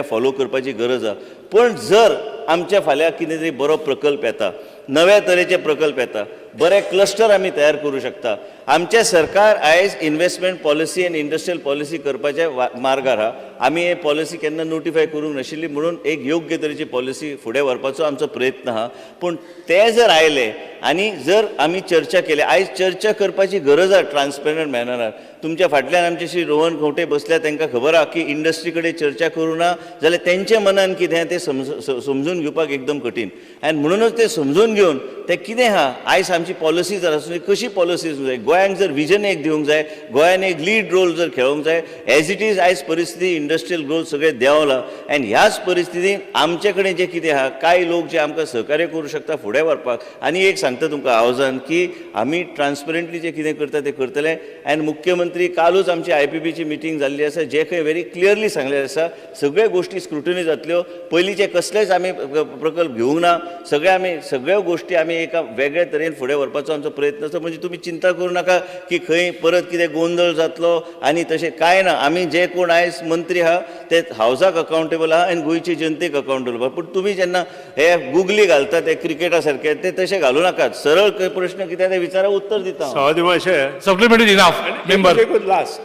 फॉलो करपाची गरज आहा. पण जर आमच्या फाल्यां कितें तरी बरो प्रकल्प येता, नव्या तरेचे प्रकल्प येता, बरे क्लस्टर आमी तयार करूं शकता. आमचे सरकार आयज इन्व्हेस्टमेंट पॉलिसी आनी इंडस्ट्रियल पॉलिसी करपाच्या मार्गार आहा. आमी हे पॉलिसी केन्ना नोटिफाय करूंक नाशिल्ली म्हणून एक योग्य तरेची पॉलिसी फुडें व्हरपाचो आमचो प्रयत्न आहा. पूण ते जर आयले आनी जर आमी चर्चा केली, आयज चर्चा करपाची गरज आहा ट्रान्सपेरंट मॅनरार. तुमच्या फाटल्यान आमचे श्री रोहन खंवटे बसल्या, तांकां खबर आहा की इंडस्ट्री कडेन चर्चा करूं ना जाल्यार तेंच्या मनान कितें ते समजून घेवपाक एकदम कठीण. आनी म्हणूनच ते समजून घेवन ते कितें आहा आयज आमची पॉलिसी जर आसूं कशी पॉलिसी जाय, गोंयांक जर विजन एक दिवंक जाय, गोंयान एक लीड रोल जर खेळोंक जाय. एज इट इज आयज परिस्थिती इंडस्ट्रियल ग्रोथ सगळें देंवला आनी ह्याच परिस्थितीन आमचे कडेन जे कितें आहा कांय लोक जे आमकां सहकार्य करूं शकता फुडें व्हरपाक. आनी एक सांगता तुमकां आवाजान की आमी ट्रान्सपरंटली जे कितें करता ते करतले. आनी मुख्यमंत्री कालूच आमची IPPची मिटींग जाल्ली आसा, जे खंय व्हेरी क्लियरली सांगलेलें आसा सगळ्यो गोश्टी स्क्रुटनी जातल्यो. पयलींचे कसलेच आमी प्रकल्प घेवंक ना, सगळ्यो गोश्टी आमी एका वेगळ्या तरेन फुडें व्हरपाचो आमचो प्रयत्न आसा. म्हणजे तुमी चिंता करूं नाका की खंय परत कितें गोंधळ जातलो आनी तशें कांय ना. आमी जे कोण आयज मंत्री आहा ते हावजाक अकावंटेबल आहा आनी गोंयचे जनतेक अकावंटेबल आहा. पूण तुमी जेन्ना हे गुगली घालता ते क्रिकेटा सारके ते तशें घालूं नाकात. सरळ प्रश्न कितें ते विचारा उत्तर दिता हांव. सवादिमाशे Supplementary enough, member. लास्ट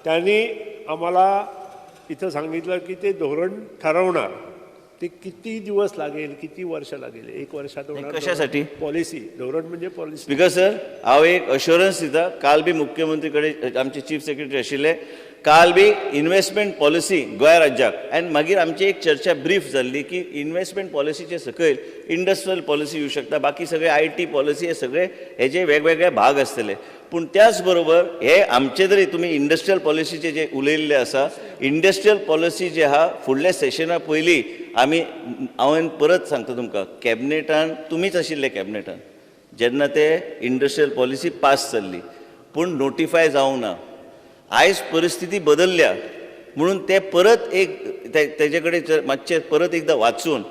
त्यांनी आम्हाला इथं सांगितलं की ते धोरण ठरवणार. ते किती दिवस लागेल, किती वर्ष लागेल? 1 वर्षात होणार कशासाठी? पॉलिसी, धोरण म्हणजे पॉलिसी. स्पीकर सर, हांव एक अश्युरन्स दिता. काल बी मुख्यमंत्री कडेन आमचे चीफ सेक्रेटरी आशिल्ले, काल बी इन्व्हेस्टमेंट पॉलिसी गोंय राज्याक आनी मागीर आमची एक चर्चा ब्रीफ जाल्ली की इन्व्हेस्टमेंट पॉलिसीचे सकयल इंडस्ट्रियल पॉलिसी येवं शकता, बाकी सगळे IT पॉलिसी हे सगळे हेजे वेगवेगळे भाग आसतले. पूण त्याच बरोबर हे आमचे जरी तुमी इंडस्ट्रियल पॉलिसीचे जे उलयल्ले आसा, इंडस्ट्रियल पॉलिसी जे आहा फुडल्या सेशना पयलीं हांवें परत सांगता तुमकां, कॅबिनेटान तुमीच आशिल्ले कॅबिनेटान जेन्ना ते इंडस्ट्रियल पॉलिसी पास जाल्ली, पूण नोटिफाय जावंक ना. आयज परिस्थिती बदलल्या म्हणून ते परत एक तेजे कडेन मातशें परत एकदां वाचून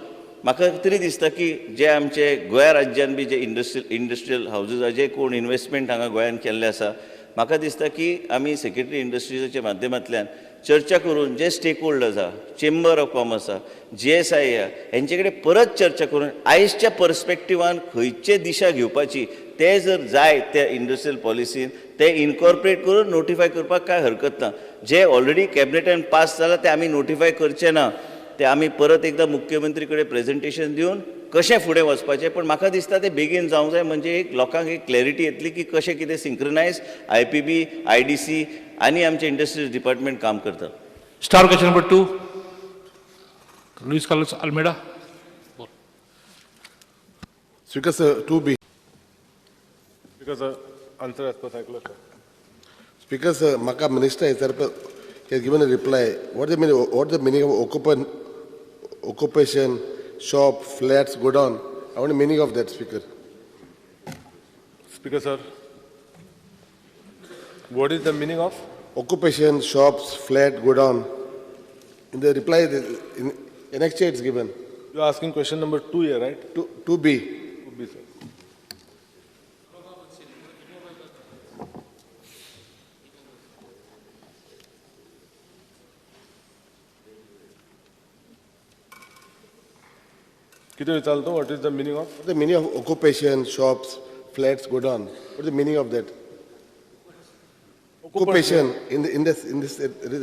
म्हाका तरी दिसता की जे आमचे गोंया राज्यान बी जे इंडस्ट्रियल हावजीस जे कोण इन्व्हेस्टमेंट हांगा गोंयान केल्ले आसा, म्हाका दिसता की आमी सेक्रेटरी इंडस्ट्रीजच्या माध्यमांतल्यान चर्चा करून जे स्टेक होल्डर्स आहा, चेंबर ऑफ कॉमर्स आहा, GSI आहा, हेंचे कडेन परत चर्चा करून आयजच्या पर्स्पेक्टिवान खंयचे दिशा घेवपाची ते जर जाय त्या इंडस्ट्रियल पॉलिसीन ते इनकॉर्पोरेट करून नोटिफाय करपाक काय हरकत ना. जे ऑलरेडी कॅबिनेटान पास जाला ते आमी नोटिफाय करचे ना, ते आमी परत एकदां मुख्यमंत्री कडेन प्रेझेंटेशन दिवन कशें फुडें वचपाचें. पण म्हाका दिसता ते बेगीन जावंक जाय, म्हणजे एक लोकांक एक क्लॅरिटी येतली की कशें कितें सिंक्रोनायज IPB, IDC आनी आमचे इंडस्ट्रीज डिपार्टमेंट काम करता. Star question number 2, Luis Carlos Almeida. Speaker sir, 2B. Speaker sir, answer as per circular sir. Speaker sir, Maka Minister has given a reply. What is the meaning of occupation, shop, flats, go down? I want the meaning of that, Speaker. Speaker sir, what is the meaning of? Occupation, shops, flat, go down. In the reply, in annexure it's given. You are asking question number 2 here, right? 2B. 2B sir. किती विचारतो? What is the meaning of? What is the meaning of occupation, shops, flats, go down? What is the meaning of that? Occupation, in this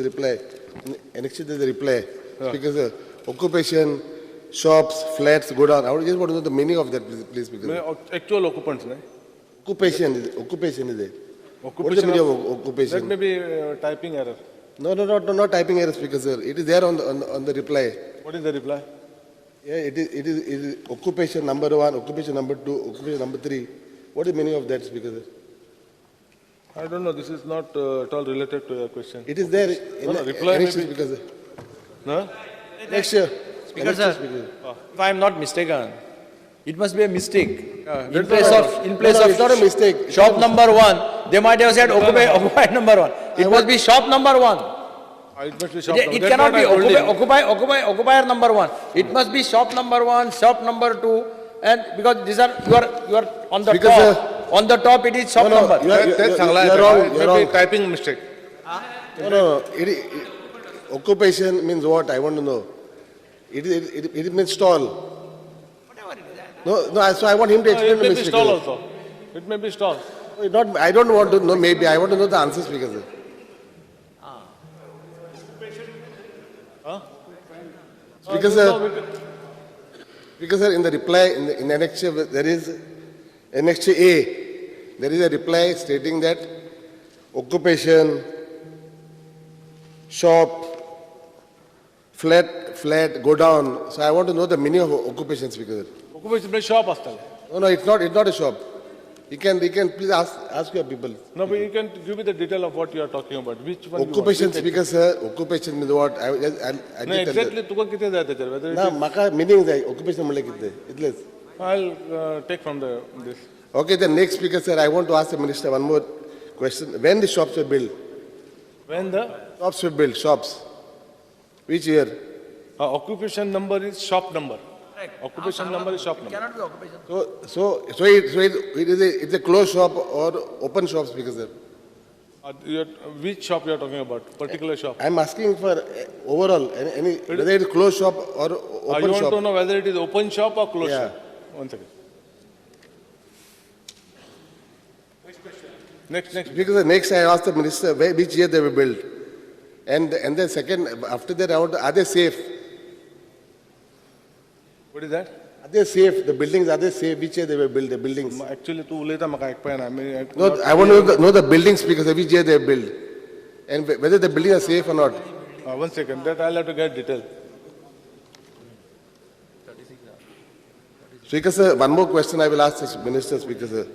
reply, in annexure there's a reply. Yeah. Speaker sir, occupation, shops, flats, go down. I just want to know the meaning of that, please, Speaker. Actual occupants, right? Occupation is it? What is the Occupation meaning of, of occupation? that may be typing error. No, not typing error, Speaker sir. It is there on the reply. What is the reply? Yeah, it is occupation number 1, occupation number 2, occupation number 3. What is the meaning of that, Speaker, sir? I don't know, this is not at all related to your question. It is there No, in no, reply annexes, maybe- Speaker, sir. No? Next year. Speaker, Annexes, sir. Speaker. If I am not mistaken, it must be a mistake. In that's place not- of, in no, place no, of it's not a mistake. It's shop not a number 1, they might have said occupied number 1. It must be shop number 1. It must be shop It number. it That's cannot what be I told him. occupier number 1. It must be shop number 1, shop number 2, and because these are, you are on the Speaker, top. On the top it is shop No, no, number. you are- That's Sangla. you're wrong, It you're may be wrong. typing mistake. No. Occupation means what? I want to know. It means stall. No, so I want him to No, explain it to may me, be Speaker. stall also. It may be stall. Not, I don't want to know, maybe. I want to know the answer, Speaker, sir. Speaker, sir. Because sir, in the reply, in annexure, there is annexure A, there is a reply stating that occupation, shop, flat, go down. So I want to know the meaning of occupation, Speaker. Occupation shop astale. No, it's not a shop. You can please ask your people. No, but you can give me the detail of what you are talking about. Which one Occupation, you want? Speaker, sir. Occupation means what? I No, just tell exactly तुका किती जाय त्याच्यावर? Whether it ना is- म्हाका मिनिंग जाय occupation म्हणल्यार कितें इतलेंच. I'll take from this. Okay, the next speaker, sir, I want to ask the minister one more question. When the shops were built? When the Shops were built, shops. Which year? occupation number is shop number. Occupation number is shop number. Cannot be occupation. It's a closed shop or open shop, speaker, sir. Which shop you are talking about? Particular shop. I'm asking for overall, whether it is closed shop or You open want to shop. know whether it is open shop or closed Yeah. shop? One second. Next. Because the next I asked the minister which year they were built. And then second, after that, I want to, are they safe? What is that? Are they safe? The buildings, are they safe? Which year they were built, the buildings? Actually, तू उलयता म्हाका ऐकपाक येना. No, I want to know the buildings because which year they were built. And whether the buildings are safe or not. One second. That I'll have to get detail. Speaker, sir, one more question I will ask this minister, Speaker, sir.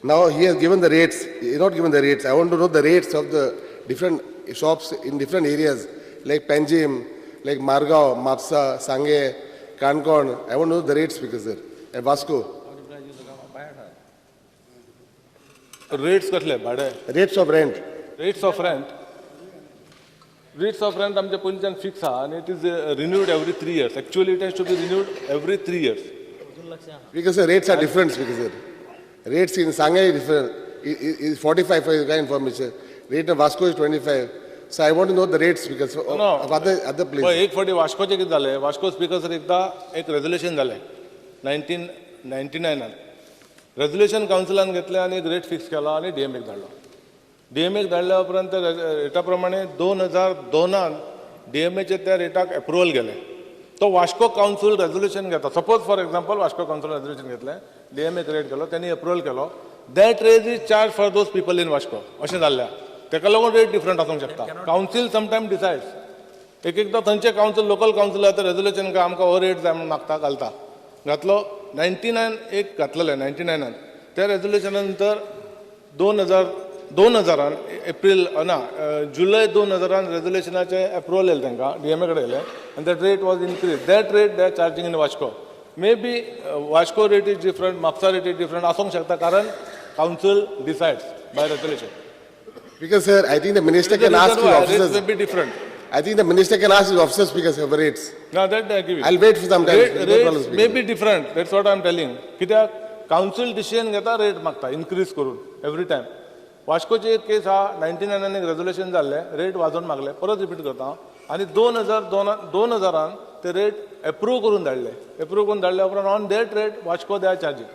Now he has given the rates. He has not given the rates. I want to know the rates of the different shops in different areas like Panjim, like Margao, Mapsa, Sange, Kankon. I want to know the rates, Speaker, sir. And Vasco. Rates कसले भाडे? Rates of rent. Rates of rent. Rates of rent आमच्या पयलींच्यान फिक्स आहा and it is renewed every 3 years. Actually, it has to be renewed every 3 years. Because the rates are different, Speaker, sir. Rates in Sange is different. Is 45 for your kind information. Rate of Vasco is 25. So I want to know the rates because of other पण places. एक फावटी वास्कोचे कितें जालें वास्को स्पीकर सर एकदां एक रेजोल्युशन जालें 1999 रेजोल्युशन कावन्सिलान घेतलें आनी एक रेट फिक्स केलो आनी डीएमएक धाडलो डीएमएक धाडल्या उपरांत रेटा प्रमाणे 2002 डीएमएचे त्या रेटाक एप्रुवल गेले तो वास्को कावन्सिल रेजोल्युशन घेता suppose for example Vasco council resolution घेतलें डीएमएक रेट केलो त्यांनी एप्रुवल केलो that rate is charge for those people in Vasco अशें जाल्लें तेका लागून रेट डिफरंट आसूंक शकता कावन्सिल समटायम डिसायड्स एकदां थंयचे कावन्सिल लोकल कावन्सिल आतां रेजोल्युशन काय आमकां हो रेट जाय म्हणून मागता घालता घातलो 99 एक घातलेलें 99 त्या रेजोल्युशना नंतर 2000 एप्रील ना जुलय 2000 रेजोल्युशनाचे एप्रुवल येयलें तांकां डीएमए कडेन येयलें आनी that rate was increase that rate they are charging in Vasco may be Vasco rate is different Mapusa rate is different आसूंक शकता कारण council decides by resolution Because, sir, I think the minister can ask his Rates officers. may be different. I think the minister can ask his officers because of rates. Now that I give you. I'll wait for some time. No problem, Rates Speaker. may be different. That's what I'm telling. कित्याक काउन्सिल डिसिजन घेता रेट मागता इन्क्रीज करून एवरी टायम वास्कोची एक केस हा 99 एक रेजोल्युशन जाल्लें रेट वाजोवन मागले परत रिपीट करता आनी 2000 ते रेट एप्रूव करून धाडले एप्रूव करून धाडल्या उपरांत on that rate Vasco they are charging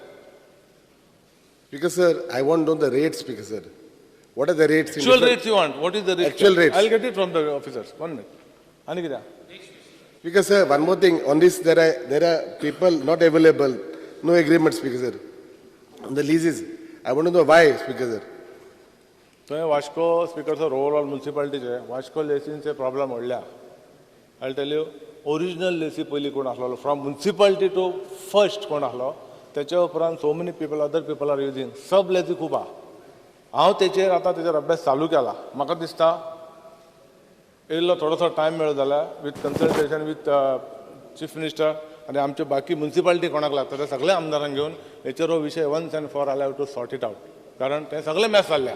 Because, sir, I want to know the rates, Speaker, sir. What are the rates? in Actual different- rates you want. What is the rate? Actual rates. I'll get it from the officers. 1 minute. आणि कितें Because, sir, one more thing. On this, there are people not available. No agreement, Speaker, sir. On the leases. I want to know why, Speaker, sir. थंय वास्को स्पीकर सर ओवरऑल म्युन्सिपालिटीचे वास्को लेसीनचे प्रॉब्लम व्हडल्या I tell you original lessee पयलीं कोण आसलो फ्रॉम म्युन्सिपालिटी टू फर्स्ट कोण आसलो त्याच्या उपरांत so many people other people are using sub lessee खूब आहा हांव तेजेर अभ्यास चालू केला म्हाका दिसता येयल्लो थोडोसो टायम मेळ्ळो जाल्यार with consultation with chief minister आनी आमचे बाकी म्युन्सिपालिटी कोणाक लागता ते सगळे आमदारांक घेवन हेचेर हो विशय once and for all have to sort it out कारण ते सगळे मॅस जाल्ले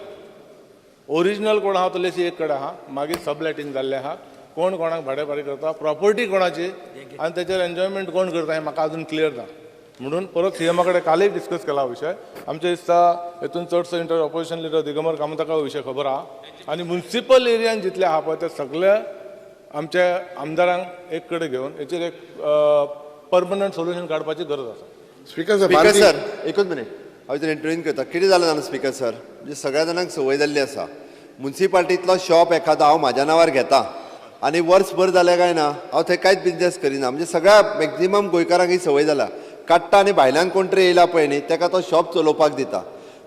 ओरिजिनल कोण आहा तो लेसी एक कडेन आहा मागीर सबलेटींग जाल्ले आहा कोण कोणाक भाडेपारी करता प्रॉपर्टी कोणाची आनी तेचेर एन्जॉयमेंट कोण करता हें म्हाका अजून क्लियर ना म्हणून परत सीएमा कडेन कालय डिस्कस केला विशय आमच्या दिसता हेतून चडसो ऑपोजिशन लिडर दिगंबर कामताका विशय खबर आहा आनी म्युन्सिपल एरियान जितले आहा पळय ते सगळे आमच्या आमदारांक एक कडेन घेवन हेचेर एक परमनंट सोल्युशन काडपाची गरज आसा स्पीकर स्पीकर सर एकूच मिनिट हांव जर इंटरव्यून करता कितें जालें जाणा स्पीकर सर म्हणजे सगळ्या जाणांक संवय जाल्ली आसा म्युन्सिपाल्टींतलो शॉप एखादो हांव म्हाज्या नांवार घेता आनी वर्सभर जालें काय ना हांव थंय कांयच बिझनेस करिना म्हणजे सगळ्या मॅक्झिमम गोंयकारांक ही संवय जाला काडटा आनी भायल्यान कोण तरी येयला पळय न्ही ताका तो शॉप चलोवपाक दिता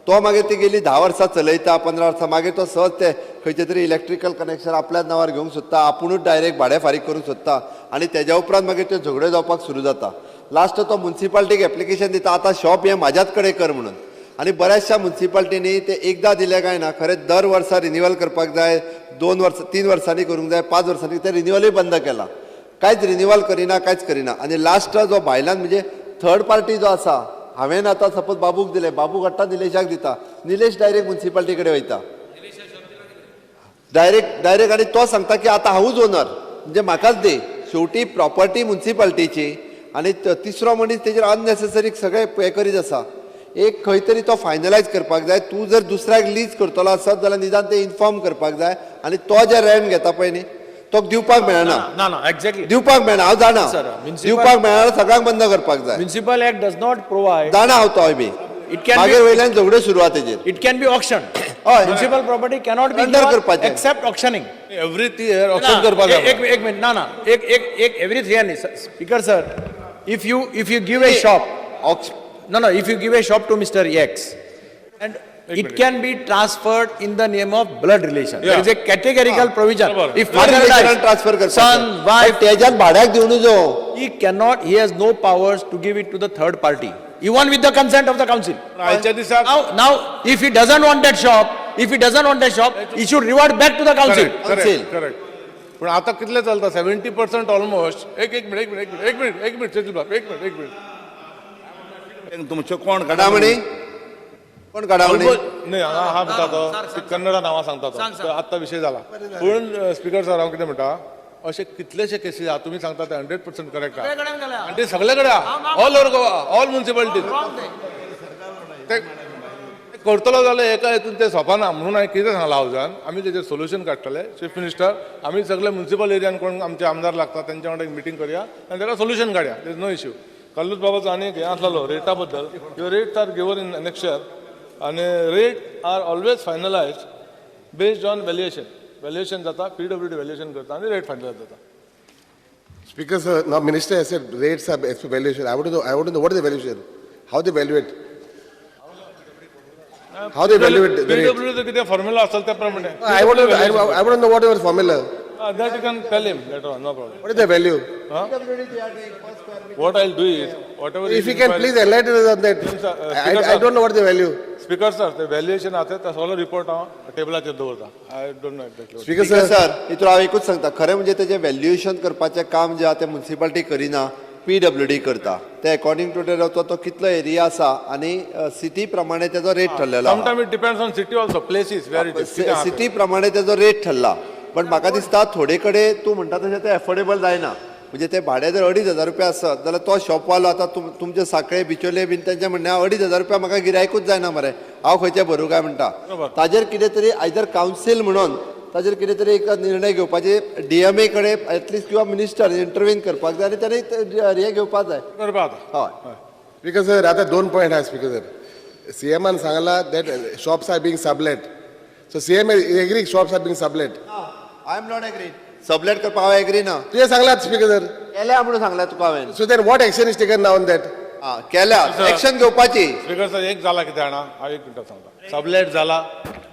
तो मागीर ती गेली 10 वर्सां चलयता 15 वर्सां मागीर तो सहज ते खंयचे तरी इलेक्ट्रिकल कनेक्शन आपल्याच नांवार घेवंक सोदता आपुणूच डायरेक्ट भाडें फारीक करूंक सोदता आनी तेज्या उपरांत मागीर त्यो झगड्यो जावपाक सुरू जाता लास्ट तो म्युन्सिपाल्टीक एप्लिकेशन दिता आतां शॉप हें म्हाज्याच कडेन कर म्हणून आनी बऱ्याचशा म्युन्सिपाल्टींनी ते एकदां दिलें काय ना खरें दर वर्सा रिन्युवल करपाक जाय 2 वर्सां 3 वर्सांनी करूंक जाय 5 वर्सांनी ते रिन्युवलूय बंद केला कांयच रिन्युवल करिना कांयच करिना आनी लास्ट जो भायल्यान म्हणजे थर्ड पार्टी जो आसा हांवें आतां सपोज बाबूक दिलें बाबूक हाडटा निलेशाक दिता निलेश डायरेक्ट म्युन्सिपाल्टी कडेन वयता डायरेक्ट आनी तो सांगता की आतां हांवूच ओनर म्हणजे म्हाकाच दे शेवटी प्रॉपर्टी म्युन्सिपाल्टीची आनी तिसरो मनीस तेजेर अननेसेसरी सगळे हे करीत आसा एक खंय तरी तो फायनलायज करपाक जाय तूं जर दुसऱ्याक लीज करतलो आसत जाल्यार निदान ते इन्फॉर्म करपाक जाय आनी तो जे रेंट घेता पळय न्ही तो दिवपाक मेळना ना एक्झॅक्टली दिवपाक मेळना हांव जाणा दिवपाक मेळना सगळ्यांक बंद करपाक जाय municipal act does not provide जाणा हांव तोय बी It can मागीर be- वयल्यान झगड्यो सुरवात तेजेर इट कॅन बी ऑक्शन हय municipal property cannot be Tender करपाचें. Except auctioning every year option करपाक जाय एक मिनिट ना एक every 3 speaker sir if you give a shop no if you give a shop to Mr. X and it can be transferred in the name of blood relation there is a categorical provision if father dies transfer करपाक son wife तेज्यात भाड्याक दिवं जो he has no powers to give it to the third party even with the consent of the council आयच्या दिसाक now if he doesn't want that shop he should revert back to the council correct पण आता कितले चलता 70% ऑलमोस्ट एक मिनिट तुमचे कोण कडामणी कोण कडामणी नाही हा म्हणटा तो कन्नडा नांवां सांगता तो आत्ता विशय जाला पूण स्पीकर सर हांव कितें म्हणटा अशे कितलेशे केसीस आहा तुमी सांगता ते 100% करेक्ट आहा आनी ते सगळे कडेन आहा ऑल ओव्हर गोवा ऑल म्युन्सिपालिटीज ते करतलो जाल्यार एका हेतून ते सोंपना म्हणून हांवें कितें सांगलां हावजान आमी तेजेर सोल्युशन काडटले चीफ मिनिस्टर आमी सगळे म्युन्सिपल एरियान कोण आमचे आमदार लागता तेंच्या वांगडा एक मिटींग करया आनी ताका सोल्युशन काडया देर नो इश्यू कल्लूच बाबाचो आनी एक हें आसलो रेटा बद्दल ह्यो rates are given in next आनी rate are always finalise based on valuation जाता PWD व्हॅल्युएशन करता आनी रेट फायनलायज जाता Speaker, sir, now Minister has said rates are as per valuation. I want to know what is the valuation? How they evaluate? How they evaluate the rate? PWD कितें फॉर्म्युला आसता त्या प्रमाणे I want to know what is the formula. that you can tell him later on, no problem. What is the value? What I'll do is, whatever If you can please enlighten us on that. I don't know what is the value. Speaker sir, the valuation आते त्या सगळं रिपोर्ट हांव टेबलाचेर दवरता. I don't know exactly. Speaker speaker sir, sir इतून हांव एकूच सांगता खरें म्हणजे तेजें व्हॅल्युएशन करपाचें काम जें आहा तें म्युन्सिपाल्टी करिना PWD करता ते अकॉर्डिंग टू तो कितलो एरिया आसा आनी सिटी प्रमाणे तेजो रेट ठरलेलो आहा. Sometimes it depends on city also, places where it is. City प्रमाणे तेजो रेट ठरला पण म्हाका दिसता थोडे कडेन तूं म्हणटा तशें तें एफोर्डेबल जायना म्हणजे ते भाडें जर 2,500 रुपया आसत जाल्यार तो शॉपवालो आतां तुमचे साखळे बिचोले बीन तेंचे म्हणणे 2,500 रुपया म्हाका गिरायकूच जायना मरे हांव खंयचे भरूं काय म्हणटा ताजेर कितें तरी आयदर कावन्सील म्हणून ताजेर कितें तरी एक निर्णय घेवपाचे DMA कडेन एटलिस्ट किंवा मिनिस्टर इंटरव्हीन करपाक जाय आनी ताणें हे घेवपाक जाय हय Speaker sir, आता 2 point आहे Speaker sir. CM ने सांगला that shops are being sublet. So CM agree shops are being sublet. I am not agree sublet करपाक हांव एग्री ना तुझे सांगला Speaker sir. केल्या म्हणून सांगला तुका हांवें So then what action is taken now on that? केल्या एक्शन घेवपाची Speaker sir, एक जाला कितें जाणा हांव एक मिनटां सांगता. सबलेट जाला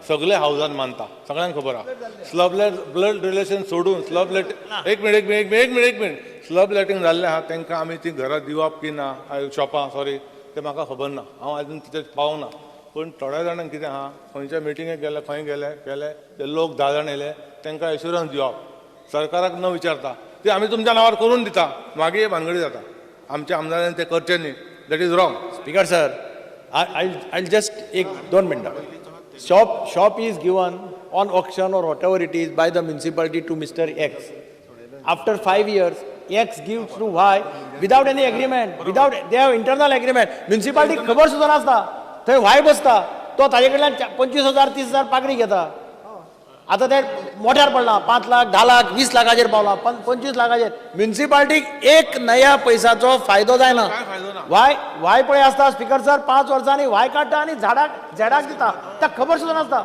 सगळे हावजान मानता सगळ्यांक खबर आहा स्लब ब्लड रिलेशन सोडून स्लब लेट एक मिनिट स्लब लेटींग जाल्लें आहा तांकां आमी ती घरां दिवप की ना शॉपां सॉरी ते म्हाका खबर ना हांव आजून तिथे पावूंक ना पूण थोड्या जाणांक कितें आहा खंयच्या मिटिंगेक गेले खंय गेले ते लोक 10 जाण येयले तांकां एश्युरन्स दिवप सरकाराक न विचारता ते आमी तुमच्या नांवार करून दिता मागीर भानगडी जाता आमच्या आमदारान ते करचें न्ही that is wrong Speaker sir, I'll just take 2 minutes. Shop is given on auction or whatever it is by the municipality to Mr. X. After 5 years, X gives to Y without any agreement, they have internal agreement. Municipality खबर सुद्धा नासता थंय Y बसता तो ताजे कडल्यान 25,000 30,000 पागडी घेता आता ते मोठ्यार पडला 5 लाख 10 लाख 20 लाखाचेर पावला 25 लाखाचेर म्युनिसिपाल्टीक एक नया पैसाचो फायदो जायना वाय पळय आसता स्पीकर सर 5 वर्सांनी वाय काडटा आनी झाडाक दिता ताका खबर सुद्धा नासता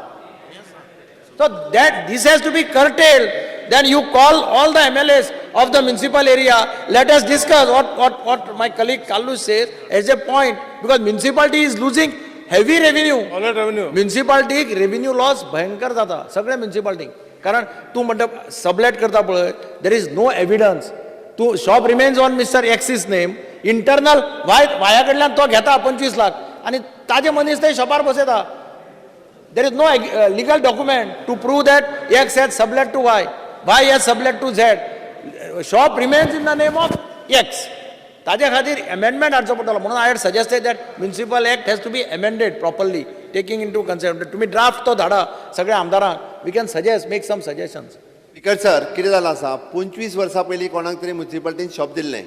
so that this has to be curtailed. Then you call all the MLAs of the municipal area, let us discuss what my colleague Kallu says as a point, because municipality is losing heavy revenue. Solid revenue. Municipality revenue loss भयंकर जाता सगळ्या municipality कारण तू म्हणटा सबलेट करता पळय there is no evidence Tu shop remains on Mr. X's name internal वाया कडल्यान तो घेता 25 लाख आणि ताजे मनीस ते शॉपार बसयता there is no legal document to prove that X has sublet to Y has sublet to Z shop remains in the name of X ताजे खातीर amendment हाडचो पडटलो म्हणून I had suggested that municipal act has to be amended properly taking into consideration तुम्ही draft तो धाडा सगळ्या आमदारांक we can suggest make some suggestions. Speaker sir कितें जालां आसा 25 वर्सां पयलीं कोणाक तरी म्युनिसिपाल्टीन शॉप दिल्लें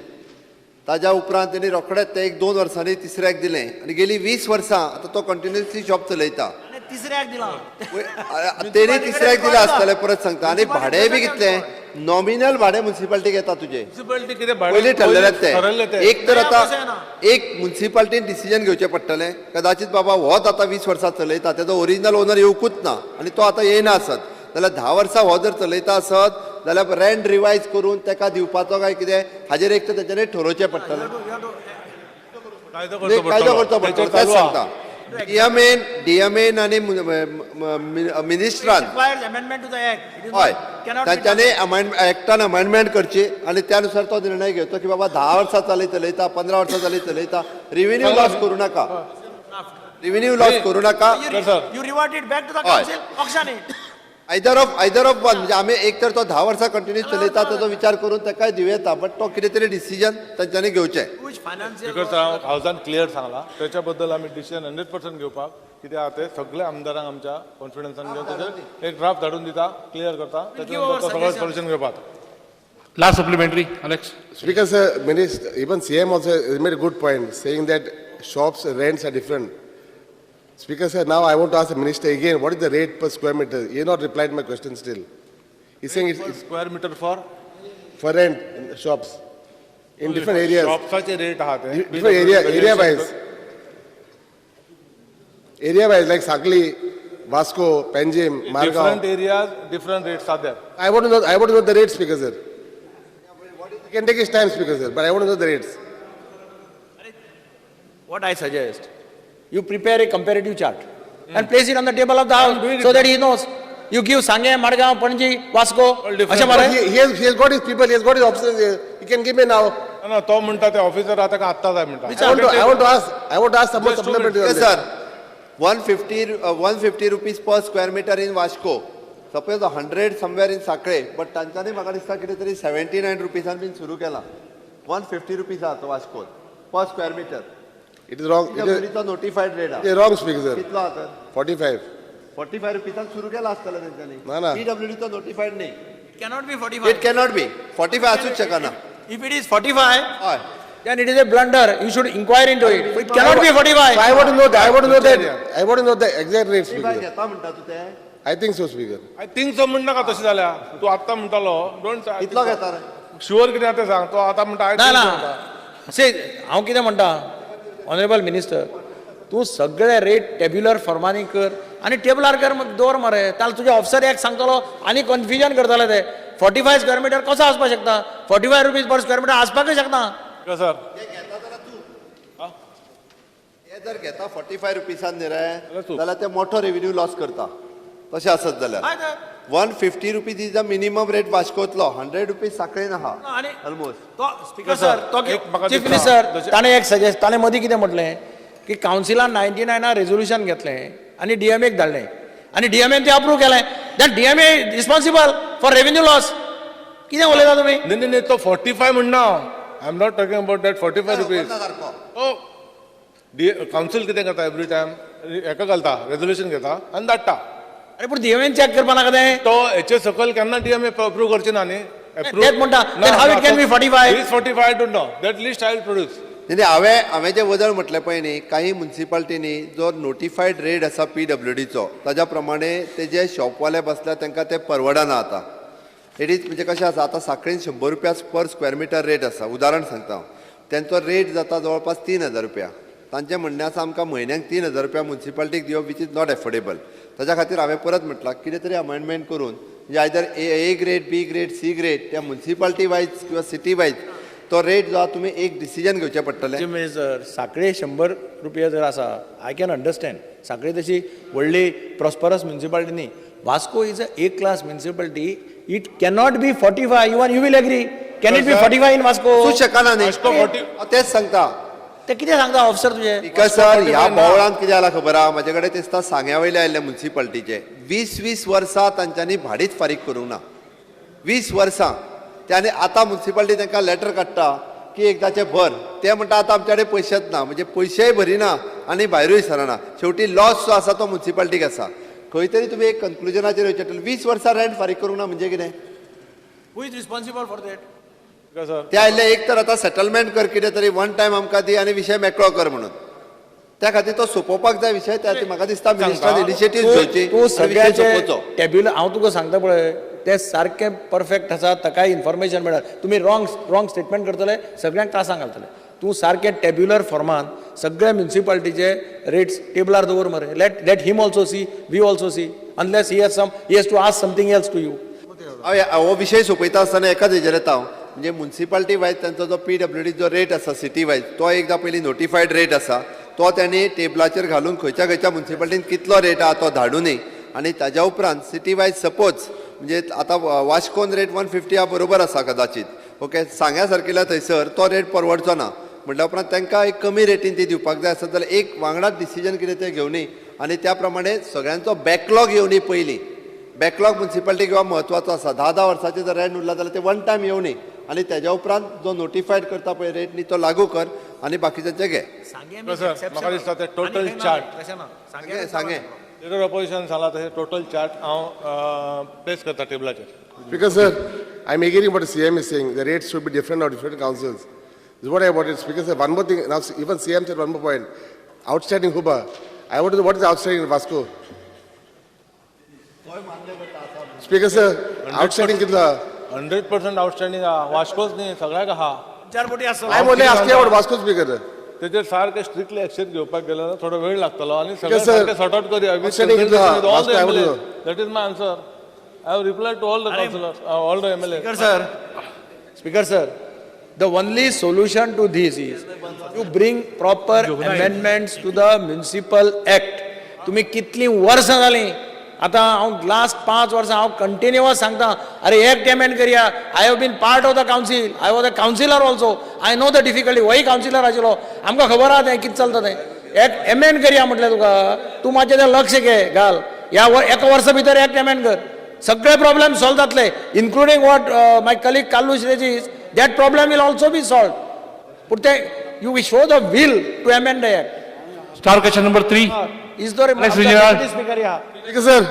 ताज्या उपरांत तेणी रोखडेंच ते 1-2 वर्सांनी तिसऱ्याक दिलें आनी गेली 20 वर्सां आतां तो कंटिन्युअसली शॉप चलयता तिसऱ्याक दिला तेणी तिसऱ्याक दिला आसतलें परत सांगता आनी भाडें बी कितलें नॉमिनल भाडें म्युनिसिपाल्टी घेता तुजें म्युनिसिपाल्टी कितें पयलीं ठरलेलें ठरयल्लें तें एक तर आतां एक म्युनिसिपाल्टीन डिसिजन घेवचें पडटलें कदाचित बाबा होच आतां 20 वर्सां चलयता तेजो ओरिजिनल ओनर येवकूच ना आनी तो आतां येयना आसत जाल्यार 10 वर्सां हो जर चलयता आसत जाल्यार रेंट रिवायज करून ताका दिवपाचो काय कितें हाजेर एक तर तेच्यानी ठरोवचें पडटलें कायदो करचो पडटलो तेच सांगता डीएमएन आनी मिनिस्ट्रान amendment to the act हय तांच्यांनी एक्टान अमेंडमेंट करची आनी त्या नुसार तो निर्णय घेवचो की बाबा 10 वर्सां चलयता 15 वर्सां चलयता रिव्हेन्यू लॉस करूं नाका you revert it back to the council auction it either of one म्हणजे आमी एक तर तो 10 वर्सां कंटिन्यू चलयता ताचो विचार करून ताकाय दिव येता बट तो कितें तरी डिसिजन तांच्यांनी घेवचें which financial बिकॉज हावजान क्लियर सांगला त्याच्या बद्दल आमी डिसिजन 100% घेवपाक कितें आहा ते सगळ्या आमदारांक आमच्या कॉन्फिडन्सान घेवन ताचेर एक ड्राफ्ट धाडून दिता क्लियर करता त्याच्या नंतर तो सगळं सोल्युशन घेवपाक Last supplementary, Alex. Speaker, sir, Minister, even CM also made a good point, saying that shops rents are different. Speaker, sir, now I want to ask the Minister again, what is the rate per square meter? He has not replied my question still. He's saying it's square metre for for rent in shops in different areas. शॉप्साचे रेट आहा ते Different area wise, like Sakli, Vasco, Panjim, Margao. Different areas different rates are there I want to know the rates, Speaker, sir. He can take his time, Speaker, sir, but I want to know the rates. what I suggest you prepare a comparative chart and place it on the table of the house so that he knows you give Sange Madgaon Panji Vasco अशें But मरे he has got his people, he has got his officers here. He can give me now. ना तो म्हणटा ते ऑफिसर आता का आत्ता जाय म्हणटा I want to ask some more supplementary on Yes, that. sir. 150 rupees per square meter in Vasco. Suppose 100 somewhere in Sakre, but तांच्यांनी म्हाका दिसता कितें तरी 79 रुपीसान बीन सुरू केला 150 रुपीज आहा तो Vasco per square metre It is wrong. तो notified rate It is wrong, Speaker, sir. कितलो आहा तर 45. 45 रुपीसान सुरू केला आसतलें ना, ना. तेंच्यांनी PWD तो नोटिफाईड नाही cannot be it 45 cannot be 45 आसूच शकना if it is 45 हय then it is a blunder you should inquire into it it cannot be 45 So I want to know that. I want to know the exact rates, 45 Speaker. घेता म्हणटा तूं ते I think so, Speaker. I think so म्हणटा का तशें जाल्या तू आत्ता म्हणटालो डोंट कितलो घेता रे शुअर कितें आहा तें सांग तो आतां म्हणटा ना ना से हांव कितें म्हणटा ऑनरेबल मिनिस्टर तूं सगळे रेट टेब्युलर फॉर्मांनी कर आनी टेबलार कर दवर मरे नाल्यार तुजे ऑफिसर एक सांगतलो आनी कन्फ्युजन करतले ते 45 स्क्वेअर मिटर कसो आसपाक शकता 45 रुपीज पर स्क्वेअर मिटर आसपाकच शकना सर हे जर घेता 45 रुपीसान न्ही रे जाल्यार ते मोठो रेव्हेन्यू लॉस करता तशें आसत जाल्यार 150 rupees is the minimum rate वास्कोतलो 100 रुपीज सांखळेन आहा आणि ऑलमोस्ट तो स्पीकर सर तो म्हाका चीफ दिसता, मिनिस्टर ताणें एक सजेस्ट ताणें मदीं कितें म्हटलें की कावन्सिलान 99 रेझोल्युशन घेतलें आनी DMAक धाडलें आनी DMAन तें अप्रूव केलें that DMA responsible for revenue loss कितें उलयता तुमी नाही तो 45 म्हणना I am not talking about that 45 rupees ओ कावन्सील कितें करता एवरी टायम हेका घालता रेजोल्युशन घेता आनी धाडटा अरे पूण DMAन चॅक करपा नाका तें तो हेचे सकयल केन्ना DMA अप्रूव करचे ना न्ही तेच म्हणटा then how it can be 45 45 I don't know that list I will produce म्हणजे हांवें जे बदल म्हटले पळय न्ही काही म्युन्सिपाल्टीनी जो नोटिफायड रेट आसा PWDचो ताज्या प्रमाणे ते जे शॉपवाले बसल्या तांकां ते परवडना आतां इट इज म्हणजे कशें आसा आतां साखळीन 100 रुपया पर स्क्वेअर मिटर रेट आसा उदाहरण सांगता हांव तेंचो रेट जाता जवळपास 3000 रुपया तांचें म्हणणें आसा आमकां म्हयन्याक 3000 रुपया म्युन्सिपाल्टीक दिवप वीच इज नॉट एफोर्डेबल ताच्या खातीर हांवें परत म्हटलां कितें तरी अमेंडमेंट करून म्हणजे either A grade B grade C grade त्या म्युन्सिपाल्टी वायज किंवा सिटी वायज तो रेट जो आहा तुमी एक डिसिजन घेवचें पडटलें मिनिस्टर साखळे 100 रुपया जर आसा आय कॅन अंडरस्टँड साखळे तशी व्हडली प्रॉस्परस म्युन्सिपाल्टी न्ही Vasco is A class municipality it cannot be 45 even you will agree can it be 45 in Vasco तूं शकना न्ही तेच सांगता ते कितें सांगता ऑफिसर तुजे बिकॉज सर ह्या बोवळांत कितें जाला खबर आहा म्हाजे कडेन दिसता सांग्या वयले आयिल्ले म्युन्सिपाल्टीचे 20 वर्सां तांच्यांनी भाडीच फारीक करूंक ना 20 वर्सां ते आनी आतां म्युन्सिपाल्टी तांकां लेटर काडटा की एकदांचे भर ते म्हणटा आतां आमचे कडेन पयशेच ना म्हणजे पयशेय भरिना आनी भायरूय सरना शेवटी लॉस जो आसा तो म्युन्सिपाल्टीक आसा खंय तरी तुमी एक कन्क्लुजनाचेर येवचे पडटलें 20 वर्सां रेंट फारीक करूंक ना म्हणजे कितें who is responsible for that ते आयले एक तर आतां सेटलमेंट कर कितें तरी वन टायम आमकां दी आनी विशय मेकळो कर म्हणून त्या खातीर तो सोपोवपाक जाय विशय त्या खातीर म्हाका दिसता मिनिस्टरान इनिशिएटीव घेवची तूं सगळ्याचे सोपोवचो टॅब्युल हांव तुका सांगता पळय ते सारके परफेक्ट आसा ताकाय इन्फॉर्मेशन मेळटा तुमी रॉंग स्टेटमेंट करतले सगळ्यांक त्रासांक घालतले तूं सारके टॅब्युलर फॉर्मान सगळ्या म्युन्सिपाल्टीचे रेट्स टेबलार दवर मरे let him also see we also see unless he has to ask something else to you हो विशय सोपयता आसतना एकाच हेजेर येता हांव म्हणजे म्युन्सिपाल्टी वायज तांचो जो PWD जो रेट आसा सिटी वायज तो एकदां पयलीं नोटिफायड रेट आसा तो त्यांनी टेबलाचेर घालून खंयच्या खंयच्या म्युन्सिपाल्टीन कितलो रेट आहा तो धाडूनी आनी ताज्या उपरांत सिटी वायज सपोज म्हणजे आतां वास्कोन रेट 150 हा बरोबर आसा कदाचित ओके सांग्या सारकेल्या थंयसर तो रेट परवडचो ना म्हटल्या उपरांत तांकां एक कमी रेटीन ती दिवपाक जाय आसत जाल्यार एक वांगडाच डिसिजन कितें तें घेवनी आनी त्या प्रमाणे सगळ्यांचो बॅकलॉग येवनी पयलीं बॅकलॉग म्युन्सिपाल्टी किंवा म्हत्वाचो आसा 10 वर्सांचें जर रेंट उरला जाल्यार ते वन टायम येवनी आनी तेज्या उपरांत जो नोटिफायड करता पळय रेट न्ही तो लागू कर आनी बाकीच्यांचे घे म्हाका दिसता ते टोटल चार्ट सांगे लिडर ऑपोजिशन सांगला तशें टोटल चार्ट हांव प्लेस करता टेबलाचेर Speaker, sir, I'm agreeing what the CM is saying. The rates should be different on different councils. This is what I wanted. Speaker, sir, one more thing. Now, even CM said one more point. Outstanding Huba. I want to know what is outstanding in Vasco. Speaker, sir, outstanding kitla? 100% outstanding आहा वास्कोच न्ही सगळ्याक आहा I'm only asking about Vasco, Speaker. तेजेर सारकें स्ट्रिक्टली एक्शन घेवपाक गेलो ना थोडो वेळ लागतलो आनी Yes, sir. सगळें सॉर्ट आउट करया Outstanding कितलो आहा? Vasco, I want to know. That is my answer I have replied to all the councillors all the MLA Speaker sir, the only solution to this is to bring proper amendments to the municipal act. तुम्ही कितली वर्सां जालीं आतां हांव लास्ट 5 वर्सां हांव कंटिन्युअस सांगता अरे एक्ट एमेंड करया I have been part of the council I was a councillor also I know the difficulty वय काउन्सिलर आशिल्लो आमकां खबर आहा तें कितें चलता तें एक्ट एमेंड करया म्हटलें तुका तूं मातशें तें लक्ष घे घाल एका वर्सा भितर एक्ट एमेंड कर सगळे प्रॉब्लेम सॉल्व जातले including what my colleague Carlos raises that problem will also be solve पूण ते you we show the will to amend the act Star question number 3. Is the speaker या Speaker, sir.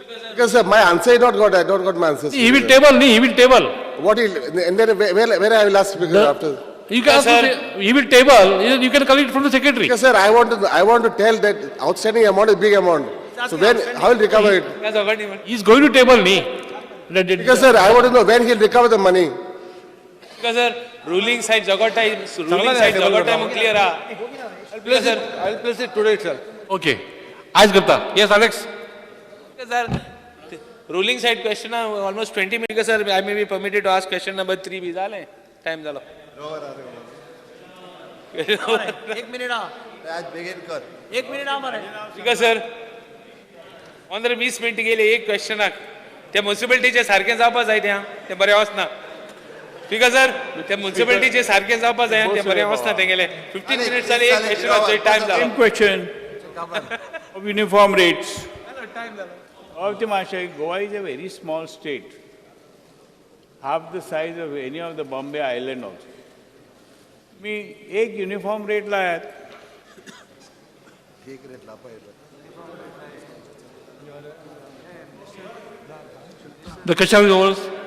Speaker, sir, my answer is not got. I don't got my answer. He will table, he will table. What he, and then where I will ask Speaker after. You can ask, he will table, you can collect from the secretary. Speaker, sir, I want to tell that outstanding amount is big amount. So when, how will recover it? He is going to table, ni. Because sir, I want to know when he'll recover the money. Because sir, ruling side Jagota is ruling side Jagota is clear. I'll place it today itself. Okay. Ask Gupta. Yes, Alex. Sir, ruling side question almost 20 minutes. Sir, I may be permitted to ask question number 3. Bhi zale time zalo. एक मिनिट आज बेगीन कर एक मिनिट हा मरे Because sir, 15-20 मिनटं गेले एक क्वेश्चनाक त्या म्युन्सिपालिटीचे सारकें जावपा जाय तें बरें वचना स्पीकर सर त्या म्युन्सिपालिटीचे सारकें जावपा जाय तें बरें वचना तें गेले 15 मिनिट्स जाले एक क्वेश्चनाचो टायम जालो Same question of uniform rates. Of the Mashay, Goa is a very small state, half the size of any of the Bombay Island also. मी एक uniform rate लायात. The question is over.